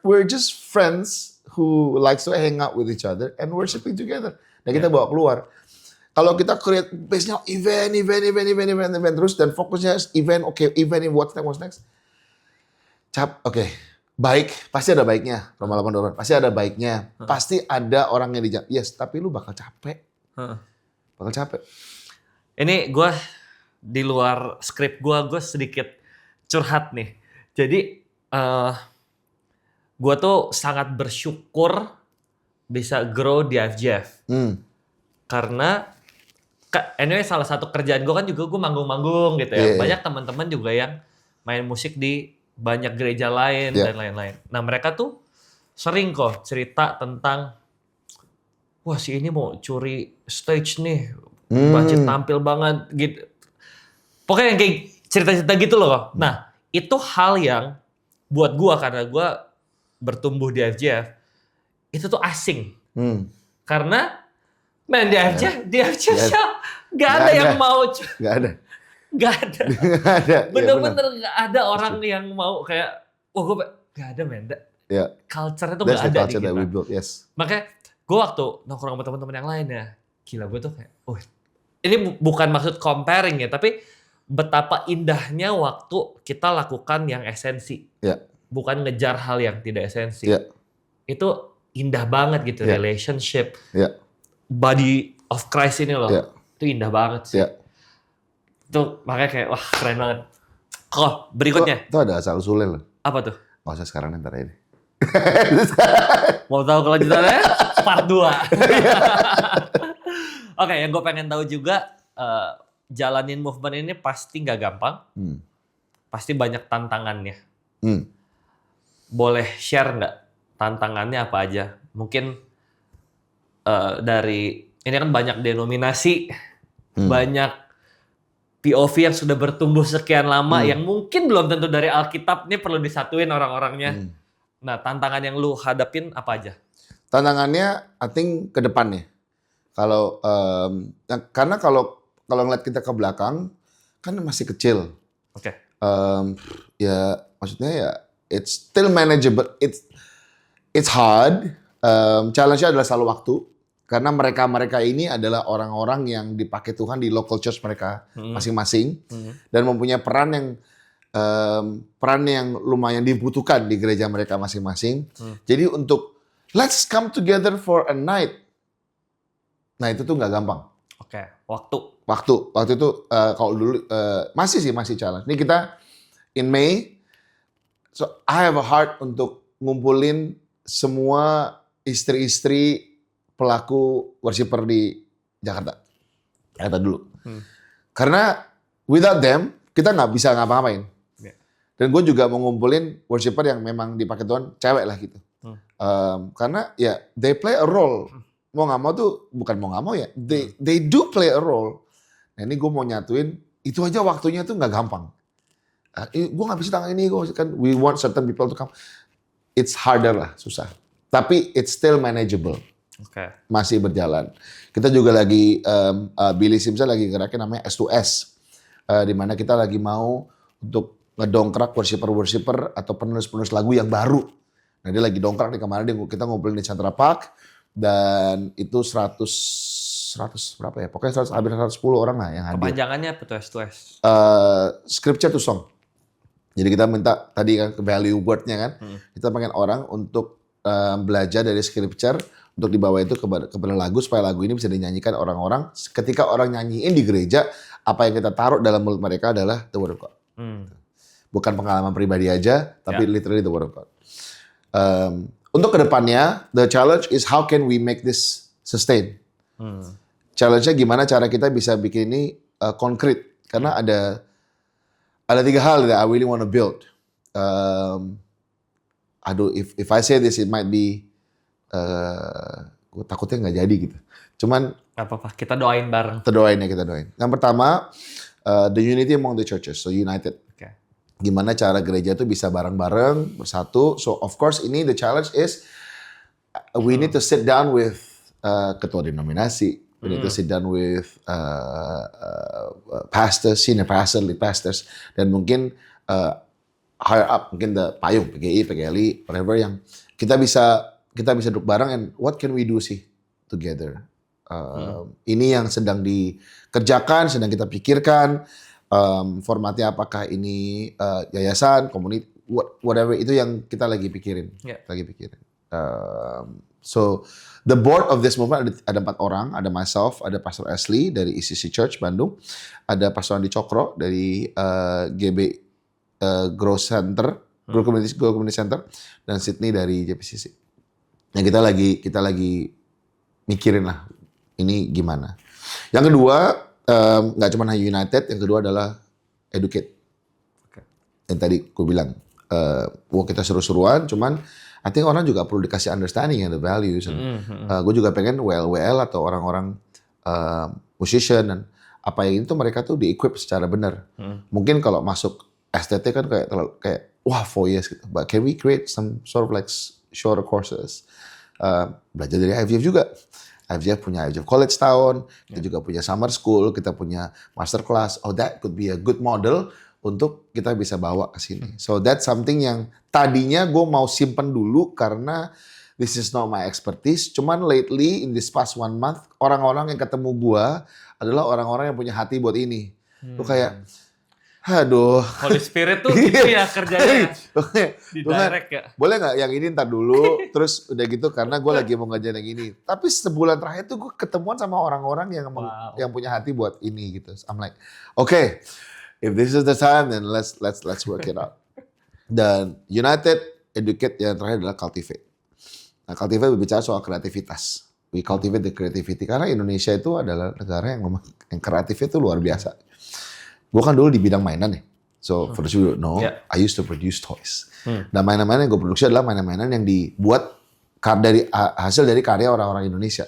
We're just friends who likes to hang out with each other and worshiping together. Dan kita bawa keluar. Kalau kita create base-nya event terus dan fokusnya event, what's next. Oke. Baik, pasti ada baiknya. Roma 8 pasti ada baiknya. Pasti ada orang yang dijat. Yes, tapi lu bakal capek. Bakal capek. Ini gue di luar skrip gue sedikit curhat nih. Jadi gue tuh sangat bersyukur bisa grow di FGF. Karena anyway salah satu kerjaan gue kan juga gue manggung-manggung gitu ya. Banyak teman-teman juga yang main musik di banyak gereja lain dan lain-lain. Nah mereka tuh sering kok cerita tentang, wah si ini mau curi stage nih, budget tampil banget gitu. Pokoknya kayak cerita-cerita gitu loh. Nah itu hal yang buat gua karena gua bertumbuh di FGF itu tuh asing. Karena di FGF gak ada yang mau. Gak ada. Bener-bener gak ada orang yang mau kayak, gue gak ada culture-nya tuh gak ada di kita. Makanya gue waktu nongkrong sama teman-teman yang lain ya, gila gue tuh kayak, ini bukan maksud comparing ya, tapi betapa indahnya waktu kita lakukan yang esensi. Bukan ngejar hal yang tidak esensi. Itu indah banget gitu, relationship. Body of Christ ini loh, itu indah banget sih. Itu makanya kayak wah keren banget. Kok berikutnya? Itu ada asal usulnya loh. Apa tuh? Nggak usah sekarang ntar ini. Mau tahu kelanjutannya? Part 2. Oke, yang gue pengen tahu juga jalanin movement ini pasti nggak gampang. Pasti banyak tantangannya. Boleh share nggak tantangannya apa aja? Mungkin dari ini kan banyak denominasi, banyak POV yang sudah bertumbuh sekian lama yang mungkin belum tentu dari Alkitab, ini perlu disatuin orang-orangnya. Nah, tantangan yang lu hadapin apa aja? Tantangannya, I think ke depannya. Karena kalau ngeliat kita ke belakang, kan masih kecil. Oke. Ya, maksudnya ya, it's still manageable. It's hard. Challenge-nya adalah selalu waktu. Karena mereka ini adalah orang-orang yang dipakai Tuhan di local church mereka masing-masing dan mempunyai peran yang lumayan dibutuhkan di gereja mereka masing-masing. Jadi untuk let's come together for a night, nah itu tuh nggak gampang. Oke, waktu itu kalau dulu masih challenge. Ini kita in May, so I have a heart untuk ngumpulin semua istri-istri pelaku worshiper di Jakarta dulu. Karena without them, kita nggak bisa ngapa-ngapain. Dan gue juga mau ngumpulin worshiper yang memang dipakai Tuhan, cewek lah gitu. Karena ya, they play a role. Mau nggak mau tuh, bukan mau nggak mau ya, they do play a role. Nah ini gue mau nyatuin, itu aja waktunya tuh nggak gampang. Gue nggak bisa tanggal ini, kan we want certain people to come. It's harder lah, susah. Tapi it's still manageable. Masih berjalan. Kita juga lagi Billy Simpson lagi gerakin namanya S2S, di mana kita lagi mau untuk ngedongkrak worshiper atau penulis lagu yang baru. Nah dia lagi dongkrak nih, kemarin kita ngumpulin di Central Park dan itu 100 berapa ya? Pokoknya hampir 110 orang lah yang hadir. Kepanjangannya apa tuh S2S? Scripture to Song. Jadi kita minta tadi kan value word-nya kan. Kita pengen orang untuk belajar dari scripture untuk dibawa itu kepada lagu supaya lagu ini bisa dinyanyikan orang-orang. Ketika orang nyanyiin di gereja, apa yang kita taruh dalam mulut mereka adalah the word of God. Bukan pengalaman pribadi aja, tapi literally the word of God. Untuk kedepannya, the challenge is how can we make this sustain. challenge-nya gimana cara kita bisa bikin ini konkret. Karena ada 3 hal that I really want to build. If I say this, it might be, gue takutnya nggak jadi gitu. Cuman Gak apa-apa, kita doain bareng. kita doain. Yang pertama, the unity among the churches, so united. Okay. Gimana cara gereja itu bisa bareng-bareng, bersatu. So of course ini the challenge is we need to sit down with ketua denominasi. We need to sit down with pastors, senior pastors, lead pastors, dan mungkin higher up, mungkin the payung, PGI, PGLI, whatever, yang kita bisa duduk bareng and what can we do sih together. Ini yang sedang dikerjakan, sedang kita pikirkan. Formatnya apakah ini yayasan, community, whatever, itu yang kita lagi pikirin. So the board of this movement ada 4 orang, ada myself, ada Pastor Ashley dari ECC Church Bandung, ada Pastor Andi Cokro dari GB Growth Center, Growth Community Center, dan Sydney dari JPCC. Yang kita lagi mikirin lah ini gimana. Yang kedua, nggak cuma hanya united, yang kedua adalah educate. Yang tadi gue bilang, kita seru-seruan, cuman I think orang juga perlu dikasih understanding and the values. Gue juga pengen WL atau orang-orang musician dan apa yang itu mereka tuh di-equip secara benar. Mungkin kalau masuk STT kan kayak wah 4 years gitu. But can we create some sort of like shorter courses? Belajar dari IFGF juga. IFGF punya IFGF College tahun, kita juga punya summer school, kita punya master class. Oh, that could be a good model untuk kita bisa bawa ke sini. So that's something yang tadinya gue mau simpen dulu karena this is not my expertise. Cuman lately in this past 1 month, orang-orang yang ketemu gue adalah orang-orang yang punya hati buat ini. Tuh kayak, aduh. Holy Spirit tuh gitu ya kerjanya. Di direct ya. Boleh nggak yang ini ntar dulu, terus udah gitu karena gue lagi mau ngajarin yang ini. Tapi sebulan terakhir tuh gue ketemuan sama orang-orang yang punya hati buat ini gitu. I'm like, okay, if this is the time, then let's work it out. Dan united, educate, yang terakhir adalah cultivate. Nah, cultivate berbicara soal kreativitas. We cultivate the creativity karena Indonesia itu adalah negara yang kreatifnya itu luar biasa. Gue kan dulu di bidang mainan ya. So for those who don't know, I used to produce toys. Dan mainan-mainan yang gue produksi adalah mainan-mainan yang dibuat hasil dari karya orang-orang Indonesia.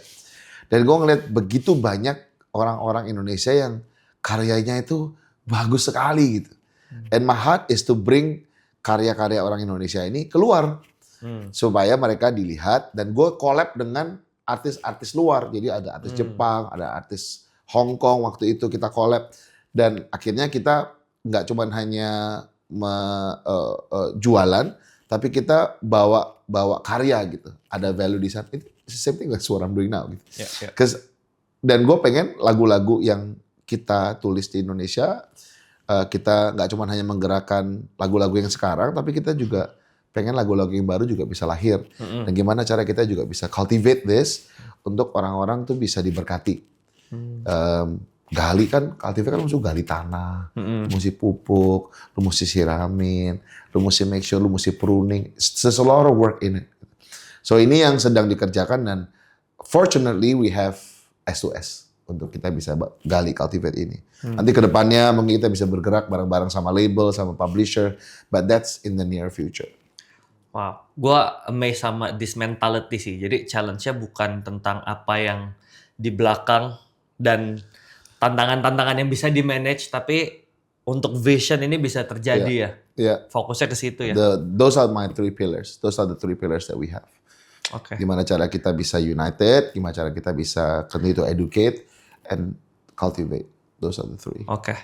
Dan gue ngeliat begitu banyak orang-orang Indonesia yang karyanya itu bagus sekali gitu. And my heart is to bring karya-karya orang Indonesia ini keluar. Supaya mereka dilihat. Dan gue collab dengan artis-artis luar. Jadi ada artis Jepang, ada artis Hong Kong waktu itu kita collab. Dan akhirnya kita nggak cuma hanya jualan, tapi kita bawa karya gitu. Ada value di sana. Itu same thing that's what I'm doing now gitu. Dan gue pengen lagu-lagu yang kita tulis di Indonesia, kita nggak cuma hanya menggerakkan lagu-lagu yang sekarang, tapi kita juga pengen lagu-lagu yang baru juga bisa lahir. Dan gimana cara kita juga bisa cultivate this untuk orang-orang tuh bisa diberkati. Gali kan, cultivate kan maksud gali tanah, lu mesti pupuk, lu mesti siramin, lu mesti make sure, lu mesti pruning. There's a lot of work in it. So ini yang sedang dikerjakan dan fortunately we have S2S untuk kita bisa gali cultivate ini. Nanti ke depannya mungkin kita bisa bergerak bareng-bareng sama label, sama publisher, but that's in the near future. Wow, gue amazed sama this mentality sih. Jadi challenge-nya bukan tentang apa yang di belakang dan tantangan-tantangan yang bisa di-manage, tapi untuk vision ini bisa terjadi Fokusnya ke situ ya. Those are my 3 pillars. Those are the 3 pillars that we have. Okay. Gimana cara kita bisa united, gimana cara kita bisa continue to educate and cultivate. Those are the 3. Oke.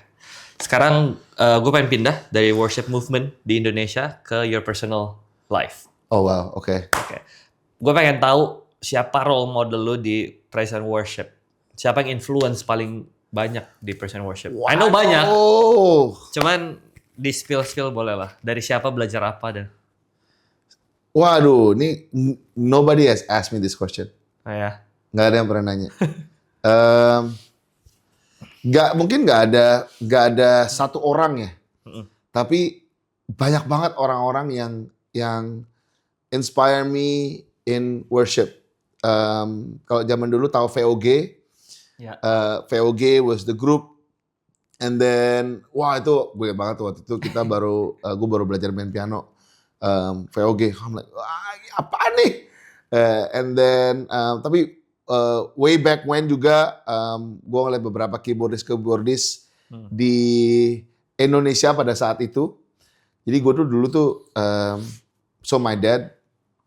Sekarang gue pengen pindah dari worship movement di Indonesia ke your personal life. Oh wow, oke. Gue pengen tahu siapa role model lo di praise and worship. Siapa yang influence paling banyak di praise and worship? I know banyak. Cuman di spill boleh lah. Dari siapa, belajar apa dan? Waduh, ini nobody has asked me this question. Ya. Nggak ada yang pernah nanya. Mungkin nggak ada satu orang ya. Tapi banyak banget orang-orang yang inspire me in worship. Kalau zaman dulu tahu VOG, Yeah. VOG was the group. And then, wah itu gue banget tuh waktu itu kita gue baru belajar main piano. VOG, I'm like, wah apaan nih? And then, tapi way back when juga, gue ngeliat beberapa keyboardist di Indonesia pada saat itu. Jadi gue tuh dulu tuh, so my dad,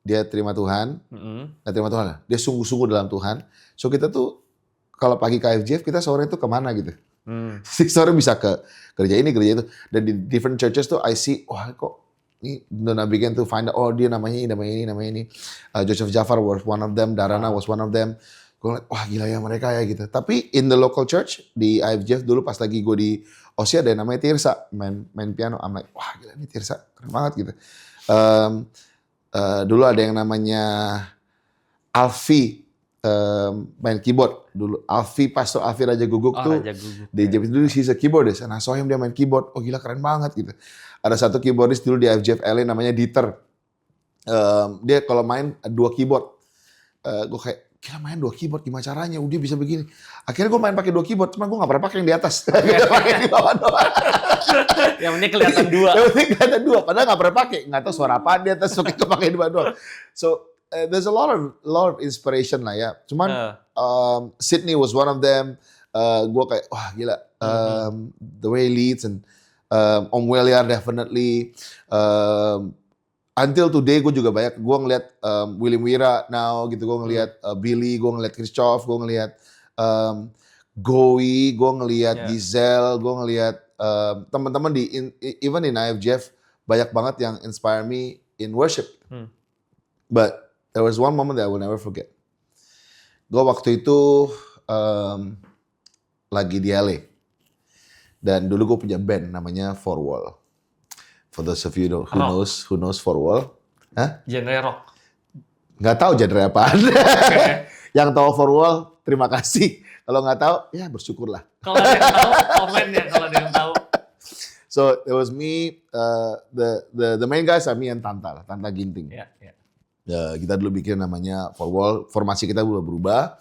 dia terima Tuhan, nggak terima Tuhan lah, dia sungguh-sungguh dalam Tuhan. So kita tuh, kalau pagi ke IFGF, kita sore itu kemana gitu. Sore bisa ke gereja ini, gereja itu. Dan di different churches tuh I see, wah kok ini, then I began to find out, oh dia namanya ini. Joseph Jafar was one of them, Darana was one of them. Gue ngeliat, wah gila ya mereka ya gitu. Tapi in the local church, di IFGF dulu pas lagi gue di Osia ada yang namanya Tirsa, main piano. I'm like, wah gila ini Tirsa, keren banget gitu. Dulu ada yang namanya Alfi, main keyboard dulu. Pastor Alfi Raja Guguk tuh di JPT dulu he's a keyboardist. And I saw him dia main keyboard. Oh gila keren banget gitu. Ada satu keyboardist dulu di IFGF LA namanya Dieter. Dia kalau main 2 keyboard. Gue kayak gila main 2 keyboard gimana caranya? Dia bisa begini. Akhirnya gue main pakai 2 keyboard, cuman gue nggak pernah pakai yang di atas. Pakai di bawah doang. Yang penting kelihatan 2. Yang penting kelihatan 2. Padahal nggak pernah pakai. Nggak tahu suara apa di atas. So kita pakai di bawah doang. So there's a lot of inspiration lah ya. Cuman Sydney was one of them. Gue kayak wah gila. The way he leads and Om Weliar definitely. Until today gue juga banyak. Gue ngeliat William Wira now gitu. Gue ngeliat Billy. Gue ngeliat Christoph. Gue ngeliat Gowi. Gue ngeliat Giselle. Gue ngeliat teman-teman even in IFGF banyak banget yang inspire me in worship. But there was one moment that I will never forget. Gue waktu itu lagi di LA. Dan dulu gue punya band namanya Four Wall. For those of you who knows Four Wall. Hah? Genre rock. Nggak tahu genre apaan. Yang tahu Four Wall, terima kasih. Kalau nggak tahu, ya bersyukurlah. Kalau ada yang tahu, komen ya kalau ada yang tahu. So it was me, the main guys are me and Tanta Ginting. Kita dulu bikin namanya Four Wall, formasi kita berubah.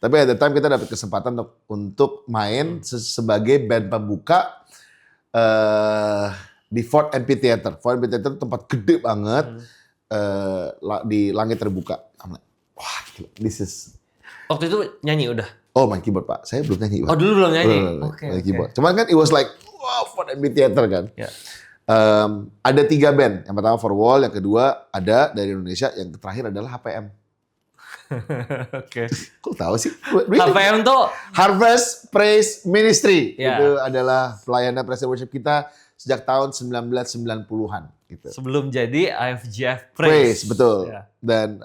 Tapi at the time kita dapat kesempatan untuk main sebagai band pembuka di Ford Amphitheater. Ford Amphitheater tempat gede banget di langit terbuka. I'm like, wah, this is. Waktu itu nyanyi udah. Oh, main keyboard Pak. Saya belum nyanyi. Oh, dulu belum nyanyi. Oke. Cuman kan it was like, wow, Ford Amphitheater kan. Yeah. Ada 3 band. Yang pertama Four Wall, yang kedua ada dari Indonesia, yang terakhir adalah HPM. Oke. Kok tahu sih? HPM tuh Harvest Praise Ministry. Yeah. Itu adalah pelayanan praise and worship kita sejak tahun 1990-an. Gitu. Sebelum jadi IFGF Praise, betul. Yeah. Dan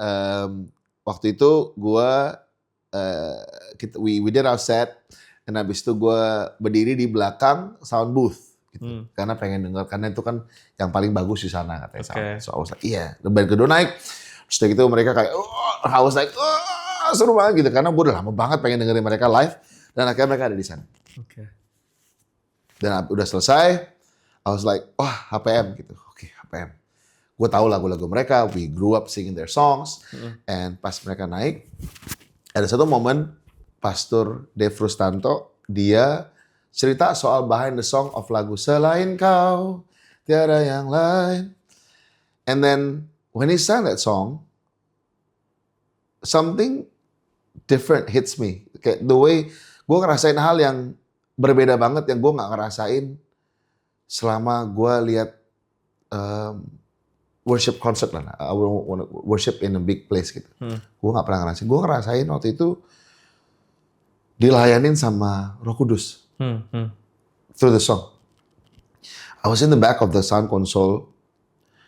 waktu itu we did our set, dan habis itu gue berdiri di belakang sound booth. Gitu. Karena pengen dengar, karena itu kan yang paling bagus di sana katanya. So I was like, iya. Dan band kedua naik. Terus dari itu mereka kayak, I was like, seru banget gitu. Karena gue udah lama banget pengen dengerin mereka live. Dan akhirnya mereka ada di sana. Dan udah selesai, I was like, wah HPM gitu. Oke, HPM. Gue tahu lagu-lagu mereka, we grew up singing their songs. And pas mereka naik, ada satu momen, Pastor Dave Rustanto, dia cerita soal behind the song of lagu Selain Kau, Tiada Yang Lain. And then, when he sang that song, something different hits me. Kayak the way gue ngerasain hal yang berbeda banget yang gue nggak ngerasain selama gue lihat worship concert lah. I want to worship in a big place gitu. Gue nggak pernah ngerasain. Gue ngerasain waktu itu dilayanin sama Roh Kudus through the song. I was in the back of the sound console.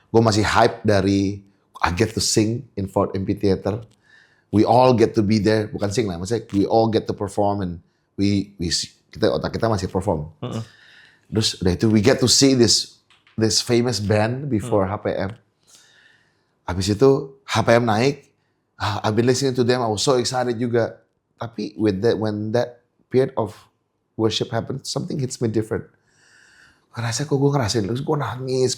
Gue masih hype dari I get to sing in Ford Amphitheater. We all get to be there. Bukan sing lah, maksudnya we all get to perform and otak kita masih perform. Terus udah itu we get to see this famous band before HPM. Habis itu HPM naik. I've been listening to them. I was so excited juga. Tapi when that period of worship happened, something hits me different. Gue ngerasain, terus gue nangis.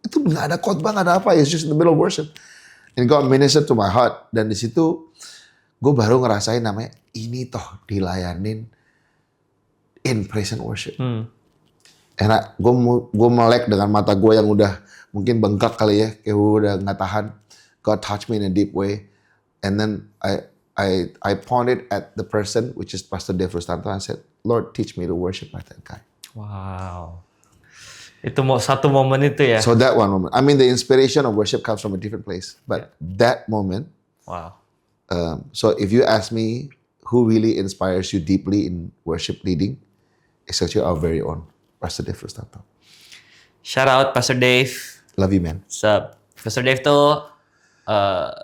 Itu nggak ada khotbah, nggak ada apa, it's just in the middle of worship. And God ministered to my heart. Dan di situ gue baru ngerasain namanya ini toh dilayanin in praise and worship. Enak, gue melek dengan mata gue yang udah mungkin bengkak kali ya, kayak udah nggak tahan. God touched me in a deep way, and then I pointed at the person, which is Pastor Dave Rustanto, and I said, Lord, teach me to worship like that guy. Wow. Itu satu momen itu ya. So that one moment, I mean, the inspiration of worship comes from a different place, but that moment. Wow. So if you ask me who really inspires you deeply in worship leading, it's actually our very own Pastor Dave Rustanto. Shout out Pastor Dave. Love you, man. Sup. Pastor Dave tuh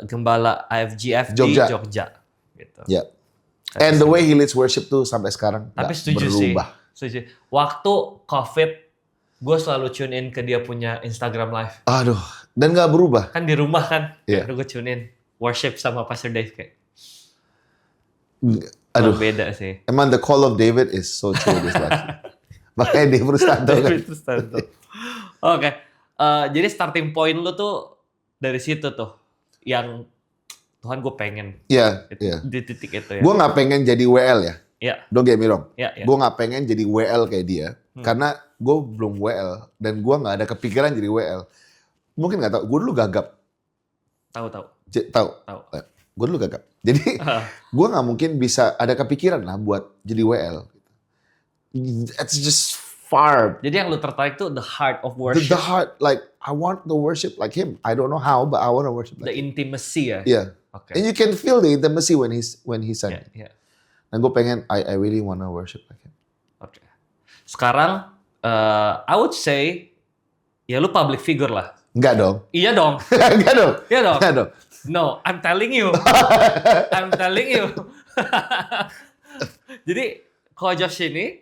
gembala IFGF Jogja. di Jogja. Gitu. Yeah. And the way he leads worship tuh sampai sekarang Tapi nggak setuju berubah. sih. Setuju. Waktu COVID, gue selalu tune in ke dia punya Instagram live. Aduh, dan nggak berubah. Kan di rumah kan. Iya. Gue tune in. Worship sama Pastor Dave kayak. Aduh, Beda sih. emang the call of David is so true this life. Makanya Dave Rustanto kan. David Rustanto. Oke. Jadi starting point lu tuh dari situ tuh. Yang Tuhan gue pengen. Iya, Itu, iya. di titik itu ya. Gue nggak pengen jadi WL ya. Iya. Don't get me wrong. Iya, iya. Gue nggak pengen jadi WL kayak dia. Karena gue belum WL. Dan gue nggak ada kepikiran jadi WL. Mungkin nggak tahu. Gue dulu gagap. Tahu. Tahu. Gue dulu gagap. Jadi gue nggak mungkin bisa ada kepikiran lah buat jadi WL. It's just far. Jadi yang lu tertarik tuh the heart of The worship. heart, like I want to worship like him. I don't know how, but I want to worship The like him. intimacy ya. Yeah. Oke. And you can feel the intimacy when he sang. Iya, iya. Dan gue pengen, I really want to worship like him. Oke. Sekarang I would say ya lu public figure lah. Enggak dong. Iya dong. Enggak dong. Iya dong. Enggak dong. No, I'm telling you. I'm telling you. Jadi Ko Josh ini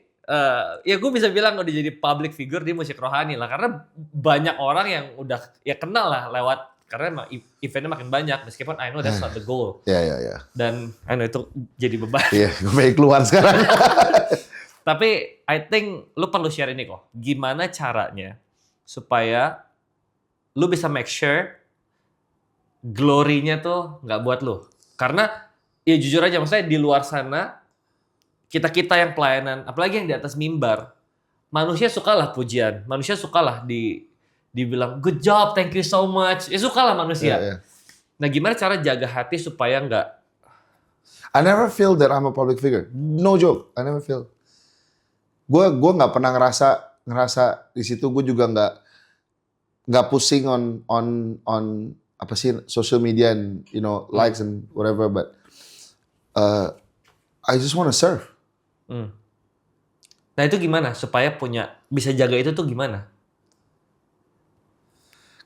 ya gue bisa bilang udah jadi public figure di musik rohani lah, karena banyak orang yang udah ya kenal lah lewat, karena eventnya makin banyak, meskipun I know that's not the goal. Ya. Dan I know itu jadi beban. Iya, gue pengen keluar sekarang. Tapi I think lu perlu share ini kok. Gimana caranya supaya lu bisa make sure glory-nya tuh nggak buat lu. Karena ya jujur aja, maksudnya di luar sana kita yang pelayanan, apalagi yang di atas mimbar, manusia sukalah pujian, manusia sukalah dibilang good job, thank you so much, ya sukalah manusia. Yeah. Nah gimana cara jaga hati supaya nggak? I never feel that I'm a public figure. No joke, I never feel. Gue nggak pernah ngerasa di situ. Gue juga nggak pusing on apa sih social media and likes and whatever. But I just want to serve. Nah itu gimana supaya bisa jaga itu tuh gimana?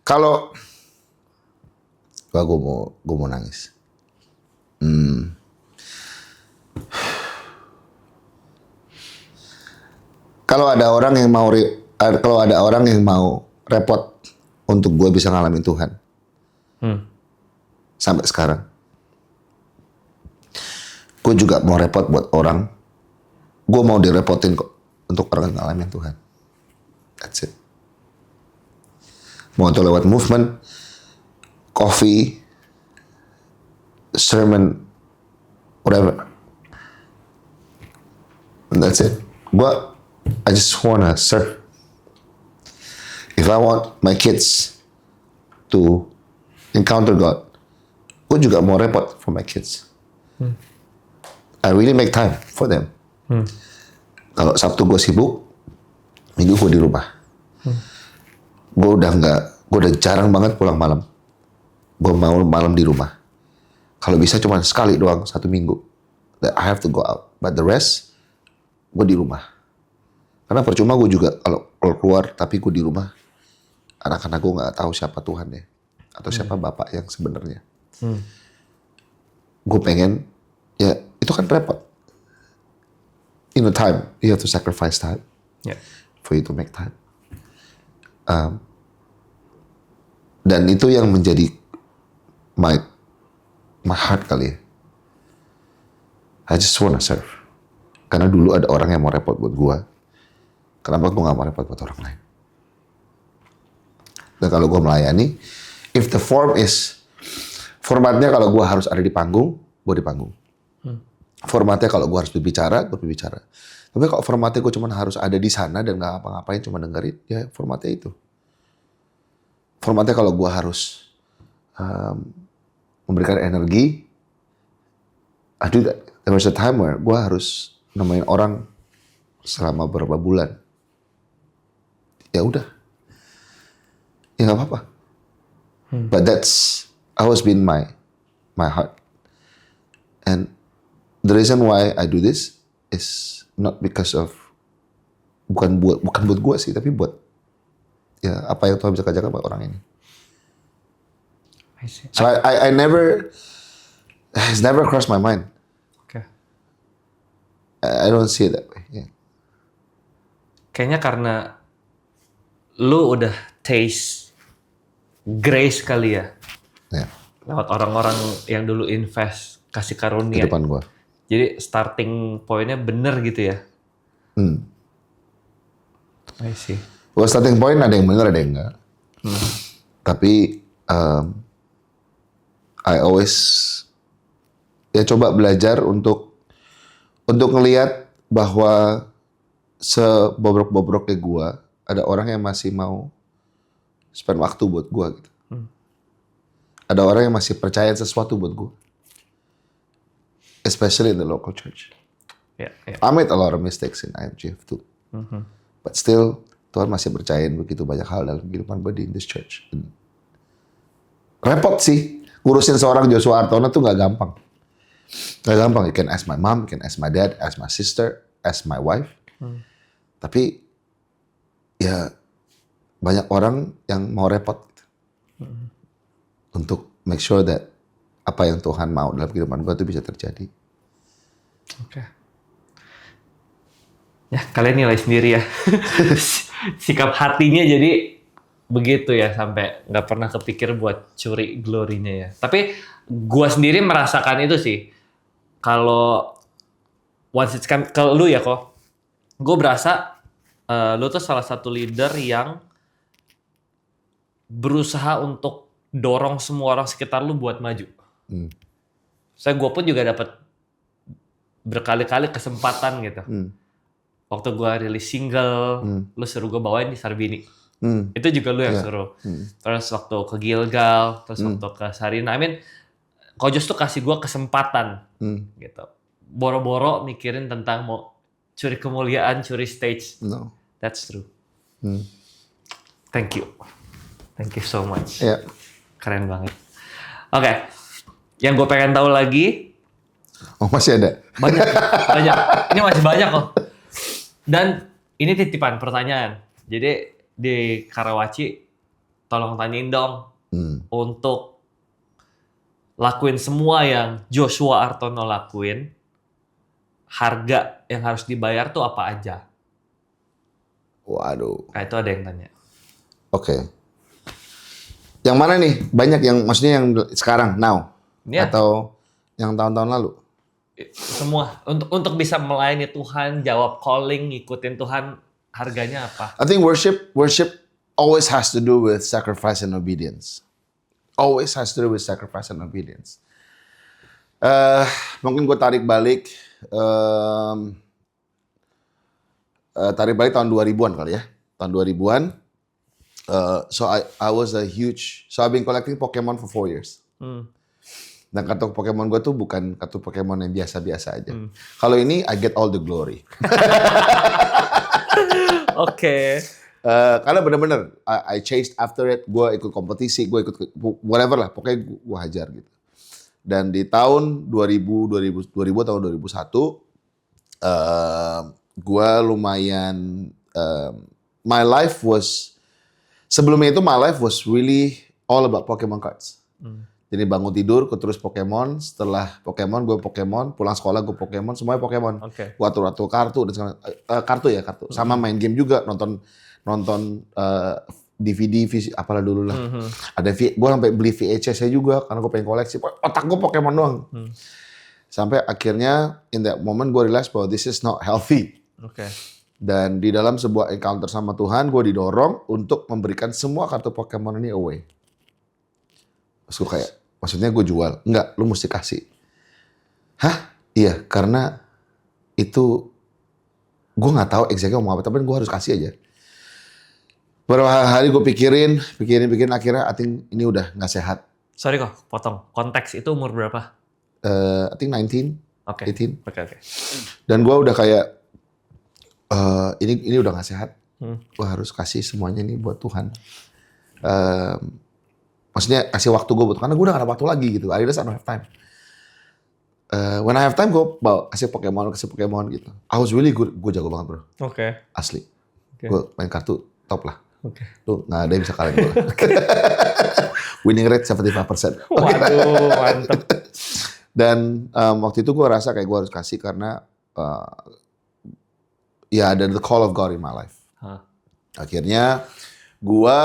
Kalau gue mau nangis. Kalau ada orang yang mau repot untuk gue bisa ngalamin Tuhan, sampai sekarang, gue juga mau repot buat orang. Gue mau direpotin kok untuk orang ngalamin Tuhan. That's it. Mau itu lewat movement, coffee, sermon, whatever. And that's it. I just wanna serve. If I want my kids to encounter God, gue juga mau repot for my kids. I really make time for them. Kalau Sabtu gue sibuk, Minggu gue di rumah. Gue udah jarang banget pulang malam. Gue mau malam di rumah. Kalau bisa cuma sekali doang satu minggu. That I have to go out. But the rest, gue di rumah. Karena percuma gue juga kalau keluar tapi gue di rumah, anak-anak gue nggak tahu siapa Tuhan ya, atau siapa Bapak yang sebenarnya. Gue pengen, ya itu kan repot. In a time, you have to sacrifice time for you to make time. Dan itu yang menjadi my heart kali ya. I just wanna serve. Karena dulu ada orang yang mau repot buat gue. Kenapa gue gak mau repot buat orang lain? Dan kalau gue melayani, if the formatnya kalau gue harus ada di panggung, gue di panggung. Formatnya kalau gue harus berbicara, gue berbicara. Tapi kalau formatnya gue cuma harus ada di sana dan nggak ngapa-ngapain, cuma dengerin, ya formatnya itu. Formatnya kalau gue harus memberikan energi, I do that. There was a time where gue harus nemenin orang selama beberapa bulan. Ya udah, ya nggak apa-apa. But that's always been my heart. And the reason why I do this is not because of bukan buat gue sih, tapi buat ya apa yang Tuhan bisa kerjakan buat orang ini. I see. So I never, it's never crossed my mind. Okay. I don't see it that way. Yeah. Kayaknya karena lu udah taste grace kali ya. Yeah. Lewat orang-orang yang dulu invest, kasih Di karunia. depan gue. Jadi starting pointnya bener gitu ya. I see. Well, starting point ada yang benar ada yang enggak. Tapi I always ya coba belajar untuk ngelihat bahwa sebobrok-bobroknya gue ada orang yang masih mau spend waktu buat gue gitu. Ada orang yang masih percaya sesuatu buat gue. Especially in the local church. Yeah. I made a lot of mistakes in IMGF too. But still, Tuhan masih percayain begitu banyak hal dalam kehidupan gue di this church. Repot sih. Ngurusin seorang Joshua Artono tuh gak gampang. Gak gampang. You can ask my mom, you can ask my dad, ask my sister, ask my wife. Tapi, ya banyak orang yang mau repot. Gitu. Untuk make sure that apa yang Tuhan mau dalam kehidupan gue itu bisa terjadi. Oke. Ya, kalian nilai sendiri ya. Sikap hatinya jadi begitu ya, sampai nggak pernah kepikir buat curi glory-nya ya. Tapi gua sendiri merasakan itu sih. Kalau once it's come ke lu ya kok, gue berasa lu tuh salah satu leader yang berusaha untuk dorong semua orang sekitar lu buat maju. Gue pun juga dapat berkali-kali kesempatan gitu. Waktu gue rilis single, lu suruh gue bawain di Sarbini. Itu juga lu yang suruh. Terus waktu ke Gilgal, terus waktu ke Sarina. I mean, Kojos tuh kasih gue kesempatan gitu. Boro-boro mikirin tentang mau curi kemuliaan, curi stage. No. That's true. Thank you. Thank you so much. Yeah. Keren banget. Oke. Yang gue pengen tahu lagi. Oh, masih ada? Banyak. Ini masih banyak kok. Dan ini titipan pertanyaan. Jadi di Karawaci, tolong tanyain dong untuk lakuin semua yang Joshua Artono lakuin. Harga yang harus dibayar tuh apa aja? Waduh. Nah, itu ada yang tanya. Oke. Yang mana nih? Banyak yang maksudnya yang sekarang, now? Ya. Atau yang tahun-tahun lalu? Semua. Untuk bisa melayani Tuhan, jawab calling, ngikutin Tuhan, harganya apa? I think worship always has to do with sacrifice and obedience. Always has to do with sacrifice and obedience. Mungkin gue tarik balik tahun 2000-an kali ya. Tahun 2000-an. So I was a huge... So I've been collecting Pokemon for 4 years. Dan kartu Pokemon gue tuh bukan kartu Pokemon yang biasa-biasa aja. Kalau ini, I get all the glory. Oke. Karena bener-bener, I chased after it. Gue ikut kompetisi, gue ikut whatever lah. Pokoknya gue hajar gitu. Dan di tahun 2000 tahun 2001, gue lumayan... my life was... Sebelumnya itu, my life was really all about Pokemon cards. Jadi bangun tidur, gue terus Pokemon. Setelah Pokemon, gue Pokemon. Pulang sekolah, gue Pokemon. Semuanya Pokemon. Okay. Gue atur-atur kartu. Dan kartu. Sama main game juga. Nonton DVD, apalah dulu lah. Ada gue sampai beli VHS-nya juga. Karena gue pengen koleksi. Otak gue Pokemon doang. Sampai akhirnya, in that moment, gue realize bahwa this is not healthy. Okay. Dan di dalam sebuah encounter sama Tuhan, gue didorong untuk memberikan semua kartu Pokemon ini away. Terus gue kayak, maksudnya gue jual? Enggak, lu mesti kasih. Hah? Iya, karena itu gue nggak tahu exactly ngomong apa, tapi gue harus kasih aja. Beberapa hari gue pikirin, akhirnya I think ini udah nggak sehat. Sorry kok, potong. Konteks itu umur berapa? I think 19, Oke. 18. Oke. Dan gue udah kayak ini udah nggak sehat. Hmm. Gue harus kasih semuanya nih buat Tuhan. Maksudnya kasih waktu gue buat, karena gue udah gak ada waktu lagi gitu. I just don't have time. When I have time, gue bawa kasih Pokemon gitu. I was really good. Gue jago banget bro. Oke. Asli. Oke. Gue main kartu top lah. Oke. Lu gak ada yang bisa kalahin gue. Winning rate 75%. Waduh, mantep. Dan waktu itu gue rasa kayak gue harus kasih karena ya ada the call of God in my life. Akhirnya gue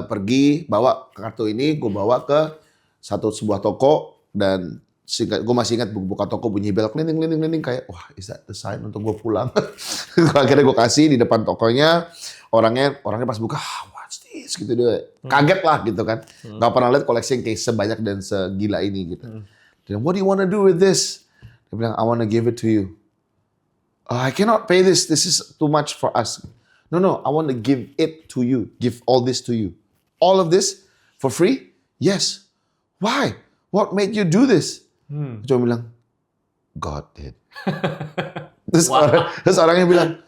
pergi bawa kartu ini, gue bawa ke sebuah toko dan gue masih ingat buka toko bunyi bel keliling kayak wah is that the sign untuk gue pulang. Akhirnya gue kasih di depan tokonya, orangnya pas buka what's this gitu dia kaget lah gitu kan. Gak pernah lihat koleksi yang kayak sebanyak dan segila ini gitu. Dan what do you want to do with this? Dia bilang I want to give it to you. I cannot pay this is too much for us. No, I want to give it to you. Give all this to you. All of this for free? Yes. Why? What made you do this? Cuma bilang, God did. Terus orangnya bilang,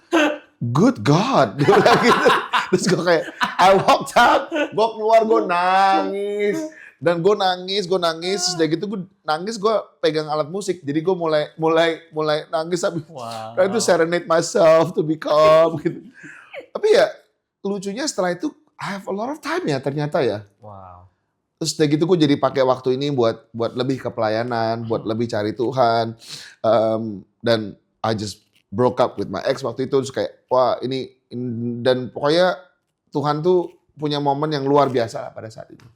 good God. Dia bilang gitu. Terus gue kayak, I walked out. Gue keluar, gue nangis. Dan gue nangis. Terus dari gitu gue nangis, gue pegang alat musik. Jadi gue mulai nangis. Try to serenade myself to be calm gitu. Tapi ya lucunya setelah itu I have a lot of time ya ternyata ya. Wow. Terus dari gitu gue jadi pakai waktu ini buat lebih ke pelayanan, buat lebih cari Tuhan. Dan I just broke up with my ex waktu itu. Terus kayak wah ini dan pokoknya Tuhan tuh punya momen yang luar biasa pada saat itu.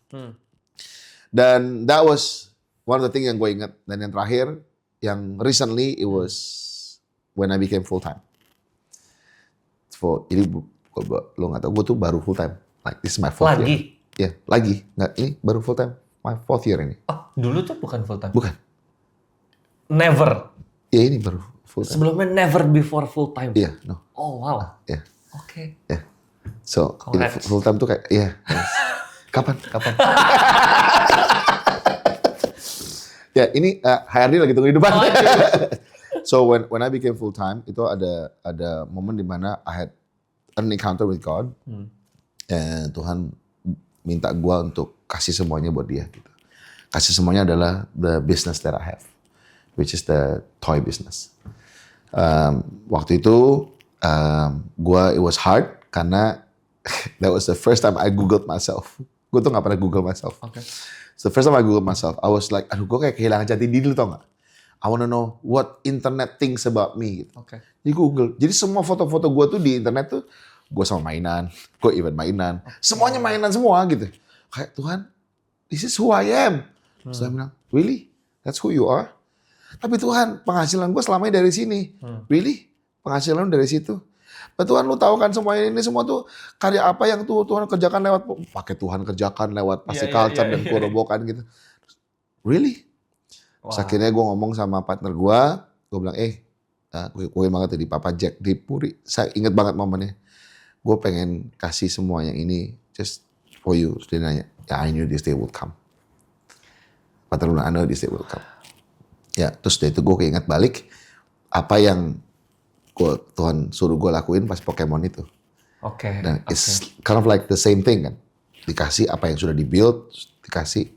Dan that was one of the things yang gue ingat. Dan yang terakhir, yang recently it was when I became full time. Jadi lo nggak tahu, gue tuh baru full time. Like this is my fourth year. Ya, lagi. Nggak, ini baru full time. My fourth year ini. Oh, dulu tuh bukan full time? Bukan. Never? Ya ini baru full time. Sebelumnya never before full time? Iya, no. Oh wow. Ya. Oke. Ya. So, ini full time tuh kayak, iya. Yes. Kapan? Ya, ini HRD lagi tunggu di depan. Oh, So when I became full time, itu ada momen di mana I had an encounter with God. And Tuhan minta gue untuk kasih semuanya buat dia gitu. Kasih semuanya adalah the business that I have, which is the toy business. Waktu itu it was hard karena that was the first time I googled myself. Gue tuh gak pernah google myself. Okay. So the first time I googled myself, I was like, aduh gue kayak kehilangan jati diri, tau gak? I wanna know what internet thinks about me. Gitu. Okay. Di Google. Jadi semua foto-foto gue tuh di internet tuh, gue sama mainan, gue event mainan, semuanya mainan semua gitu. Kayak Tuhan, this is who I am. Terus saya bilang, really? That's who you are? Tapi Tuhan, penghasilan gue selamanya dari sini. Really? Penghasilan dari situ? Tuhan, lu tahu kan semua ini semua tuh karya apa yang tuh Tuhan kerjakan lewat, pakai Tuhan kerjakan lewat pasti culture dan kurobokan gitu. Really? Wow. Terus akhirnya gue ngomong sama partner gue bilang, gue banget tadi Papa Jack di Puri. Saya inget banget momennya. Gue pengen kasih semua yang ini just for you. Terus dia nanya, I knew this day would come. Partner gue, I know this day would come. Ya, terus dari itu gue keinget balik apa yang Tuhan suruh gue lakuin pas Pokemon itu. Oke. Dan it's kind of like the same thing kan. Dikasih apa yang sudah dibuild, dikasih.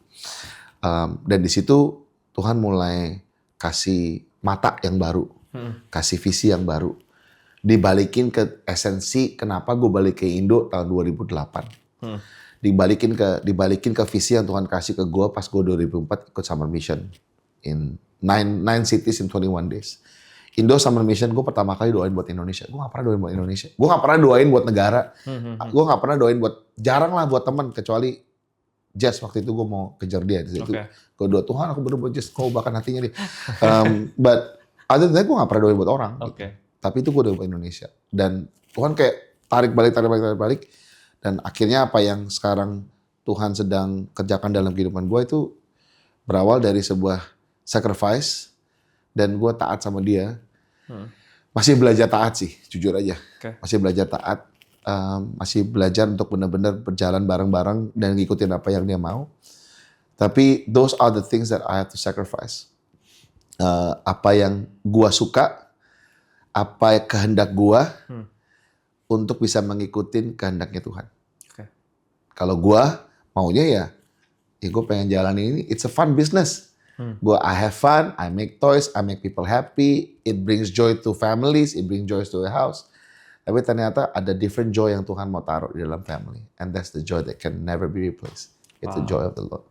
Dan di situ Tuhan mulai kasih mata yang baru, kasih visi yang baru. Dibalikin ke esensi kenapa gue balik ke Indo tahun 2008. Dibalikin ke visi yang Tuhan kasih ke gue pas gue 2004 ikut Summer Mission in 9 cities in 21 days. Indo Summer Mission gue pertama kali doain buat Indonesia. Gue gak pernah doain buat Indonesia. Gue gak pernah doain buat negara. Gue gak pernah doain jarang lah buat teman kecuali Jess. Waktu itu gue mau kejar dia. Gue doa Tuhan aku berdoa buat Jess. Kau bahkan hatinya dia. But other than that gue gak pernah doain buat orang. Gitu. Tapi itu gue doain buat Indonesia. Dan Tuhan kayak tarik balik. Dan akhirnya apa yang sekarang Tuhan sedang kerjakan dalam kehidupan gue itu berawal dari sebuah sacrifice dan gue taat sama dia. Masih belajar taat sih, jujur aja. Masih belajar taat, masih belajar untuk benar-benar berjalan bareng-bareng dan ngikutin apa yang dia mau. Tapi those are the things that I have to sacrifice. Apa yang gua suka, apa kehendak gua untuk bisa mengikutin kehendaknya Tuhan. Kalau gua maunya ya gue pengen jalanin ini. It's a fun business. I have fun, I make toys, I make people happy, it brings joy to families, it brings joy to a house. Tapi ternyata ada different joy yang Tuhan mau taruh di dalam family. And that's the joy that can never be replaced. It's the joy of the Lord.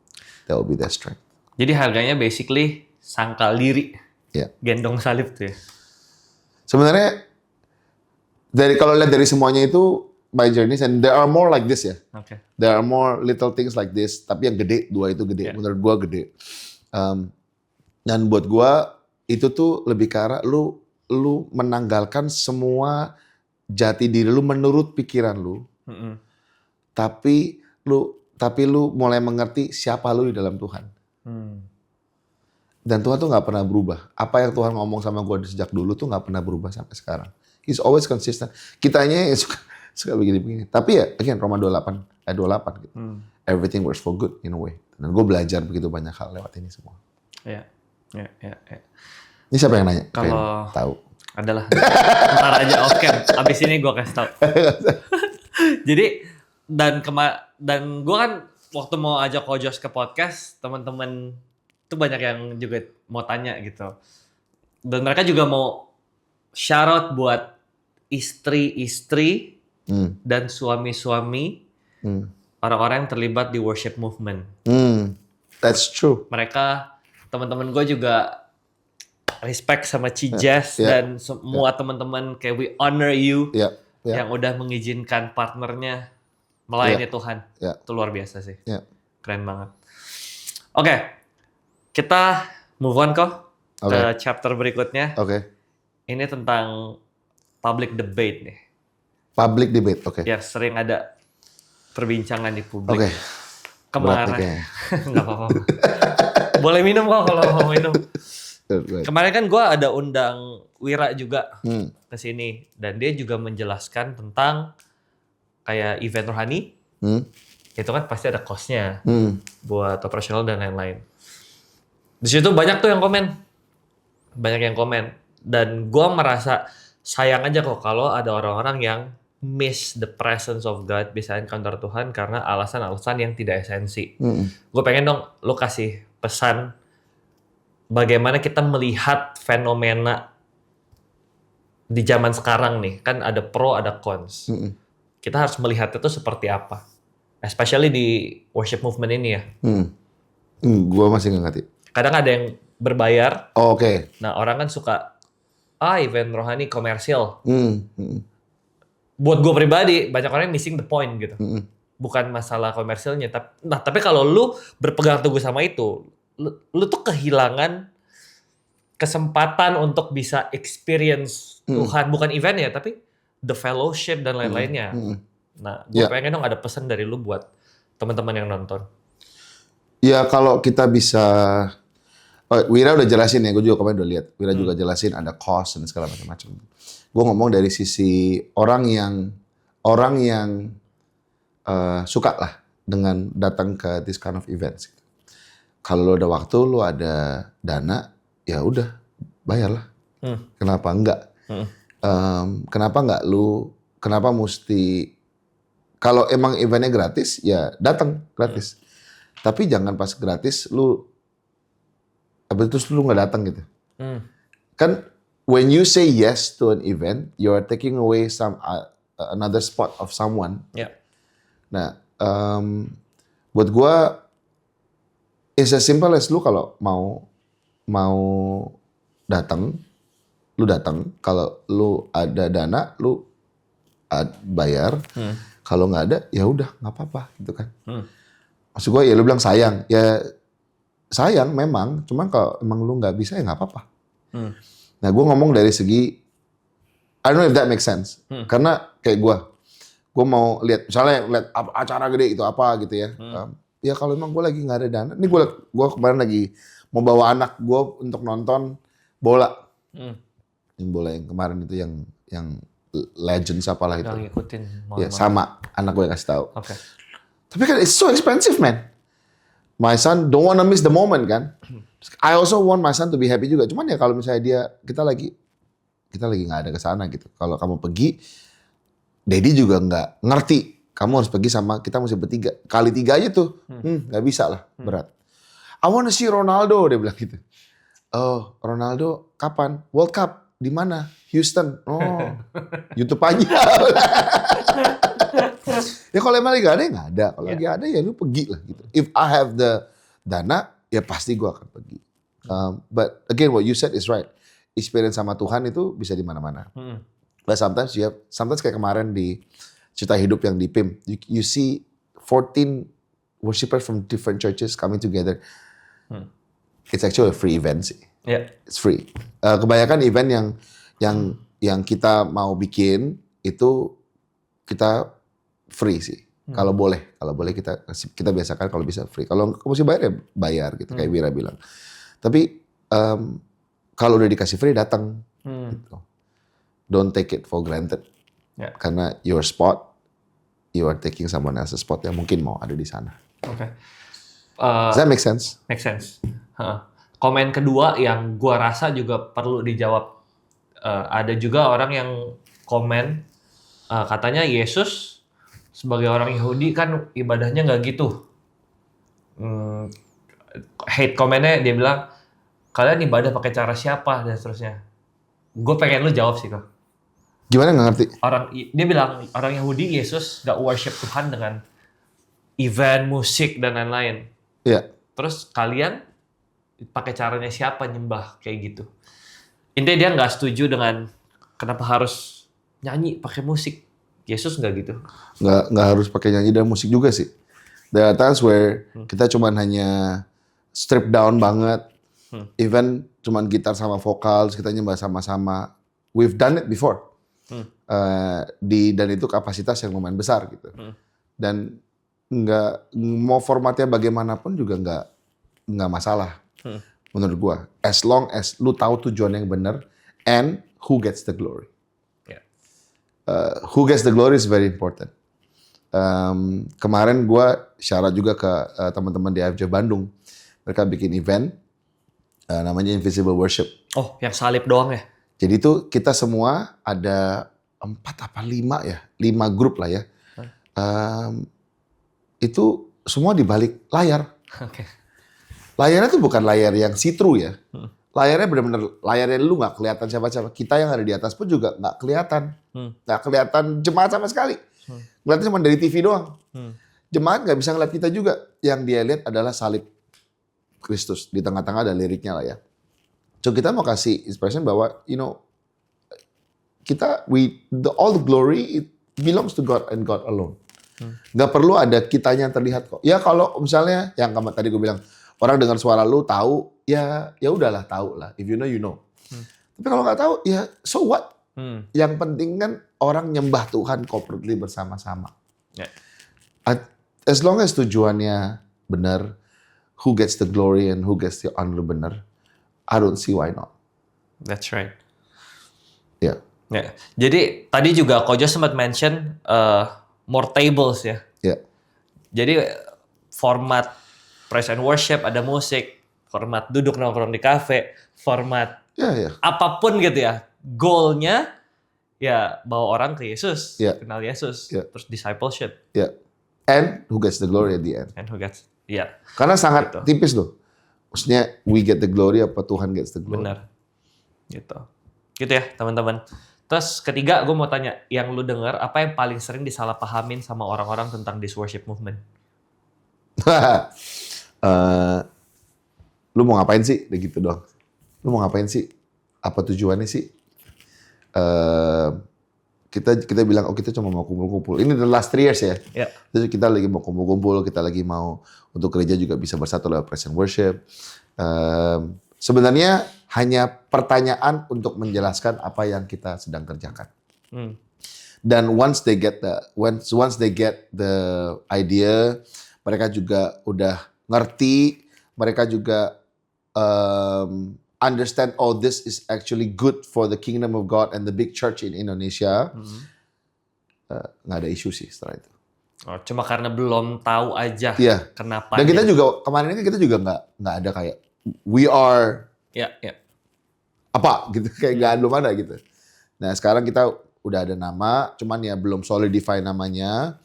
That will be their strength. Jadi harganya basically sangkal diri. Gendong salib tuh ya. Sebenarnya, kalau lihat dari semuanya itu, my journeys, and there are more like this ya. There are more little things like this. Tapi yang gede, dua itu gede. Menurut gua gede. Dan buat gua itu tuh lebih ke arah lu menanggalkan semua jati diri lu menurut pikiran lu. Tapi lu mulai mengerti siapa lu di dalam Tuhan. Dan Tuhan tuh nggak pernah berubah. Apa yang Tuhan ngomong sama gua sejak dulu tuh nggak pernah berubah sampai sekarang. He's always consistent. Kitanya yang suka begini-begini. Tapi ya, again, Roma 28 gitu. Everything works for good in a way. Dan gue belajar begitu banyak hal lewat ini semua. Ya. Ini siapa yang nanya? Kalau tahu. Adalah. Ntar aja oke. Abis ini gue kasih tahu. Jadi dan gue kan waktu mau ajak Kojos ke podcast, teman-teman tuh banyak yang juga mau tanya gitu. Dan mereka juga mau shout out buat istri-istri dan suami-suami orang-orang yang terlibat di worship movement. That's true. Mereka, teman-teman gue juga respect sama Cijaz dan semua teman-teman kayak we honor you yang udah mengizinkan partnernya melayani Tuhan. Itu luar biasa sih. Keren banget. Oke, kita move on kok ke chapter berikutnya. Ini tentang public debate nih. Public debate, Ya, sering ada perbincangan di publik. Kemarin, nggak apa-apa. Boleh minum kok kalau mau minum. Kemarin kan gue ada undang Wira juga ke sini dan dia juga menjelaskan tentang kayak event rohani. Itu kan pasti ada cost-nya buat operasional dan lain-lain. Di situ banyak tuh yang komen. Dan gue merasa sayang aja kok kalau ada orang-orang yang miss the presence of God, bisa encounter Tuhan karena alasan-alasan yang tidak esensi. Gue pengen dong lo kasih pesan bagaimana kita melihat fenomena di zaman sekarang nih. Kan ada pro, ada cons. Kita harus melihat itu seperti apa. Especially di worship movement ini ya. Gue masih nggak ngerti. Kadang ada yang berbayar. Nah orang kan suka, event rohani komersial. Buat gue pribadi, banyak orang yang missing the point gitu. Bukan masalah komersilnya. Tapi kalau lu berpegang teguh sama itu, lu tuh kehilangan kesempatan untuk bisa experience Tuhan. Bukan event ya, tapi the fellowship dan lain-lainnya. Nah, gue pengen dong ada pesan dari lu buat teman-teman yang nonton. Ya kalau kita bisa... Wira udah jelasin ya, gue juga kemarin udah lihat. Wira juga jelasin ada cost dan segala macam-macam. Gue ngomong dari sisi orang yang suka lah dengan datang ke this kind of events. Kalau lo ada waktu, lo ada dana, ya udah bayarlah. Kenapa enggak? Kenapa mesti? Kalau emang eventnya gratis, ya datang gratis. Tapi jangan pas gratis terus lu nggak datang gitu. Kan when you say yes to an event, you are taking away another spot of someone. Nah, buat gue, it's as simple as lu kalau mau datang, lu datang. Kalau lu ada dana, lu bayar. Kalau nggak ada, ya udah nggak apa-apa gitu kan. Maksud gue ya lu bilang sayang, ya sayang memang. Cuman kalau emang lu nggak bisa ya nggak apa-apa. Nah gue ngomong dari segi, I don't know if that makes sense. Karena kayak gue mau lihat misalnya acara gede itu apa gitu ya. Ya kalau emang gue lagi nggak ada dana, ini gue kemarin lagi mau bawa anak gue untuk nonton bola. Hmm. Yang bola yang kemarin itu yang Legends apalah itu. Nggak ngikutin. Ya, sama anak gue kasih tahu. Oke. Tapi kan it's so expensive, man. My son don't wanna miss the moment kan. I also want my son to be happy juga. Cuman ya kalau misalnya kita lagi nggak ada ke sana gitu. Kalau kamu pergi, Daddy juga nggak ngerti. Kamu harus pergi sama kita mesti bertiga. Kali 3 aja tuh, nggak bisa lah, berat. I wanna see Ronaldo, dia bilang gitu. Oh, Ronaldo kapan? World Cup di mana? Houston. Oh, YouTube aja. Ya kalau emang lagi gak ada ya nggak ada. Kalau lagi ada ya lu pergi lah gitu. If I have the dana, ya pasti gue akan pergi. But again, what you said is right. Experience sama Tuhan itu bisa di mana-mana. But sometimes kayak kemarin di Cerita Hidup yang di PIM, you see 14 worshipers from different churches coming together. It's actually a free event sih. Yeah. It's free. Kebanyakan event yang kita mau bikin itu kita free sih. Kalau boleh kita biasakan kalau bisa free. Kalau mesti bayar ya bayar gitu kayak Wira bilang. Tapi kalau udah dikasih free datang. Gitu. Don't take it for granted. Yeah. Karena your spot, you are taking someone else's spot yang mungkin mau ada di sana. Oke. Does that make sense? Make sense. Komen kedua yang gua rasa juga perlu dijawab. Ada juga orang yang komen katanya Yesus sebagai orang Yahudi kan ibadahnya nggak gitu. Hate komennya dia bilang kalian ibadah pakai cara siapa dan seterusnya. Gue pengen lu jawab sih kok. Gimana nggak ngerti? Dia bilang orang Yahudi Yesus nggak worship Tuhan dengan event musik dan lain-lain. Iya. Terus kalian pakai caranya siapa nyembah kayak gitu. Intinya dia nggak setuju dengan kenapa harus nyanyi pakai musik. Yesus nggak gitu. Nggak harus pakai nyanyi dan musik juga sih. There are times where kita cuman hanya strip down banget. Even cuman gitar sama vokal, terus kita nyembah sama-sama. We've done it before. Dan itu kapasitas yang lumayan besar gitu. Dan nggak mau formatnya bagaimanapun juga nggak masalah. Menurut gua, as long as lu tahu tujuan yang benar and who gets the glory. Who gets the glory is very important. Kemarin gua syarat juga ke teman-teman di AFJ Bandung. Mereka bikin event namanya Invisible Worship. Oh, yang salib doang ya? Jadi itu kita semua ada 4 apa 5 ya, 5 grup lah ya. Itu semua di balik layar. Oke. Layarnya tuh bukan layar yang see-through ya. Layarnya benar-benar layarnya lu nggak kelihatan siapa-siapa. Kita yang ada di atas pun juga nggak kelihatan. Nggak kelihatan jemaat sama sekali. Ngeliatnya cuma dari TV doang. Jemaat nggak bisa ngeliat kita juga. Yang dia lihat adalah salib Kristus. Di tengah-tengah ada liriknya lah ya. So kita mau kasih inspiration bahwa all the glory it belongs to God and God alone. Nggak perlu ada kitanya yang terlihat kok. Ya kalau misalnya yang tadi gue bilang orang dengar suara lu tahu ya udahlah tahu lah. If you know you know. Tapi kalau nggak tahu ya so what? Yang penting kan orang nyembah Tuhan corporately bersama-sama. Yeah. As long as tujuannya benar, who gets the glory and who gets the honor benar, I don't see why not. That's right. Ya. Yeah. Jadi tadi juga Kojo sempat mention more tables ya. Ya. Jadi format praise and worship ada musik, format duduk nongkrong di kafe, format apapun gitu ya. Goalnya ya bawa orang ke Yesus, kenal Yesus, terus discipleship. Ya. And who gets the glory at the end. And who gets, ya. Karena sangat tipis loh. Maksudnya we get the glory apa Tuhan gets the glory. Benar. Gitu ya teman-teman. Terus ketiga gue mau tanya, yang lu dengar apa yang paling sering disalahpahamin sama orang-orang tentang this worship movement? Lu mau ngapain sih? Gitu doang. Lu mau ngapain sih? Apa tujuannya sih? Kita bilang kita cuma mau kumpul-kumpul. Ini the last 3 years ya. Yeah. Jadi kita lagi mau kumpul-kumpul, kita lagi mau untuk gereja juga bisa bersatu lewat praise and worship. Sebenarnya hanya pertanyaan untuk menjelaskan apa yang kita sedang kerjakan. Dan once they get the idea, mereka juga udah ngerti, mereka juga understand, oh, this is actually good for the kingdom of God and the big church in Indonesia, nggak ada isu sih setelah itu. Oh, cuma karena belum tahu aja Iya. kenapa. Dan kita juga kemarin ini kita juga nggak ada kayak we are apa gitu, kayak belum ada gitu. Nah sekarang kita udah ada nama, cuman ya belum solidify namanya,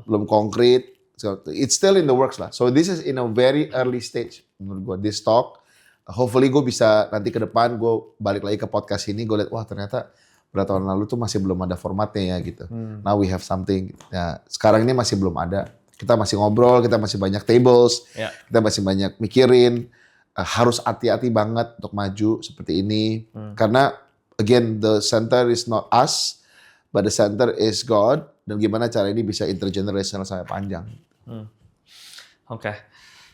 belum konkret. So it's still in the works lah. So this is in a very early stage menurut gue, this talk. Hopefully gue bisa nanti ke depan gue balik lagi ke podcast ini, gue lihat wah ternyata berapa tahun lalu tuh masih belum ada formatnya ya gitu. Now we have something. Nah, sekarang ini masih belum ada. Kita masih ngobrol, kita masih banyak tables, kita masih banyak mikirin. Harus hati-hati banget untuk maju seperti ini. Karena again, the center is not us, but the center is God. Dan gimana cara ini bisa intergenerational sampai panjang. Oke.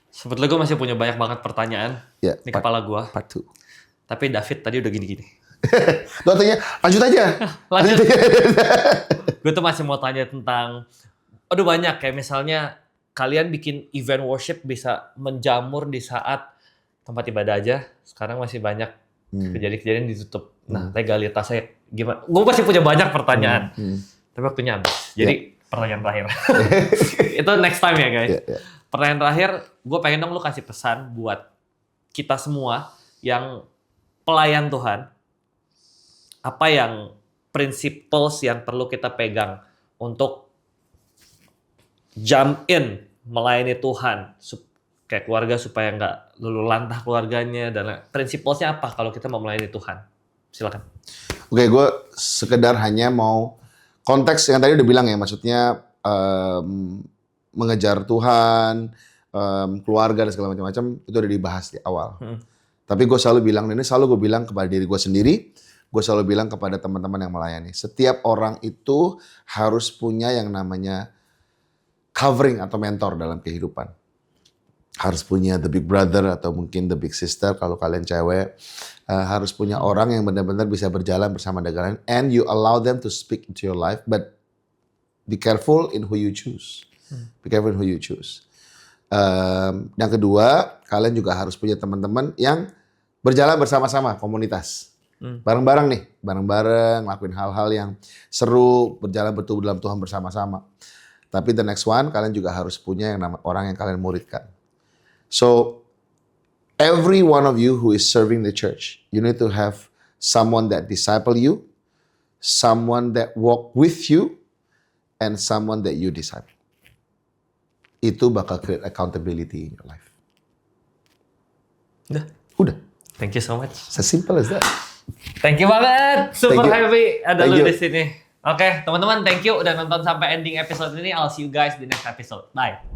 Sebetulnya gue masih punya banyak banget pertanyaan di kepala gue. Part 2. Tapi David tadi udah gini-gini. Lo tanya, lanjut aja. Lanjut. Gue tuh masih mau tanya tentang, aduh banyak kayak misalnya kalian bikin event worship bisa menjamur di saat tempat ibadah aja. Sekarang masih banyak kejadian-kejadian ditutup. Nah, legalitasnya gimana? Gue masih punya banyak pertanyaan. Tapi waktunya habis. Jadi pertanyaan terakhir. Itu next time ya guys. Pertanyaan terakhir, gue pengen dong lu kasih pesan buat kita semua yang pelayan Tuhan. Apa yang principles yang perlu kita pegang untuk jump in melayani Tuhan kayak keluarga supaya nggak luluh lantah keluarganya, dan principles-nya apa kalau kita mau melayani Tuhan? Silakan. Oke, gue sekedar hanya mau konteks yang tadi udah bilang ya, maksudnya mengejar Tuhan, keluarga dan segala macam-macam itu udah dibahas di awal. Tapi gue selalu bilang, ini selalu gue bilang kepada diri gue sendiri, gue selalu bilang kepada teman-teman yang melayani, setiap orang itu harus punya yang namanya covering atau mentor dalam kehidupan. Harus punya the big brother atau mungkin the big sister kalau kalian cewek. Harus punya orang yang benar-benar bisa berjalan bersama dengan kalian, and you allow them to speak into your life, but be careful in who you choose. Be careful in who you choose. Yang kedua, kalian juga harus punya teman-teman yang berjalan bersama-sama, komunitas. Bareng-bareng nih, bareng-bareng, ngelakuin hal-hal yang seru, berjalan bertumbuh dalam Tuhan bersama-sama. Tapi the next one, kalian juga harus punya yang orang yang kalian muridkan. So, every one of you who is serving the church, you need to have someone that disciple you, someone that walk with you, and someone that you disciple. Itu bakal create accountability in your life. Udah. Thank you so much. As simple as that. Thank you banget. Super happy ada lu di sini. Oke, teman-teman, thank you udah nonton sampai ending episode ini. I'll see you guys di next episode. Bye.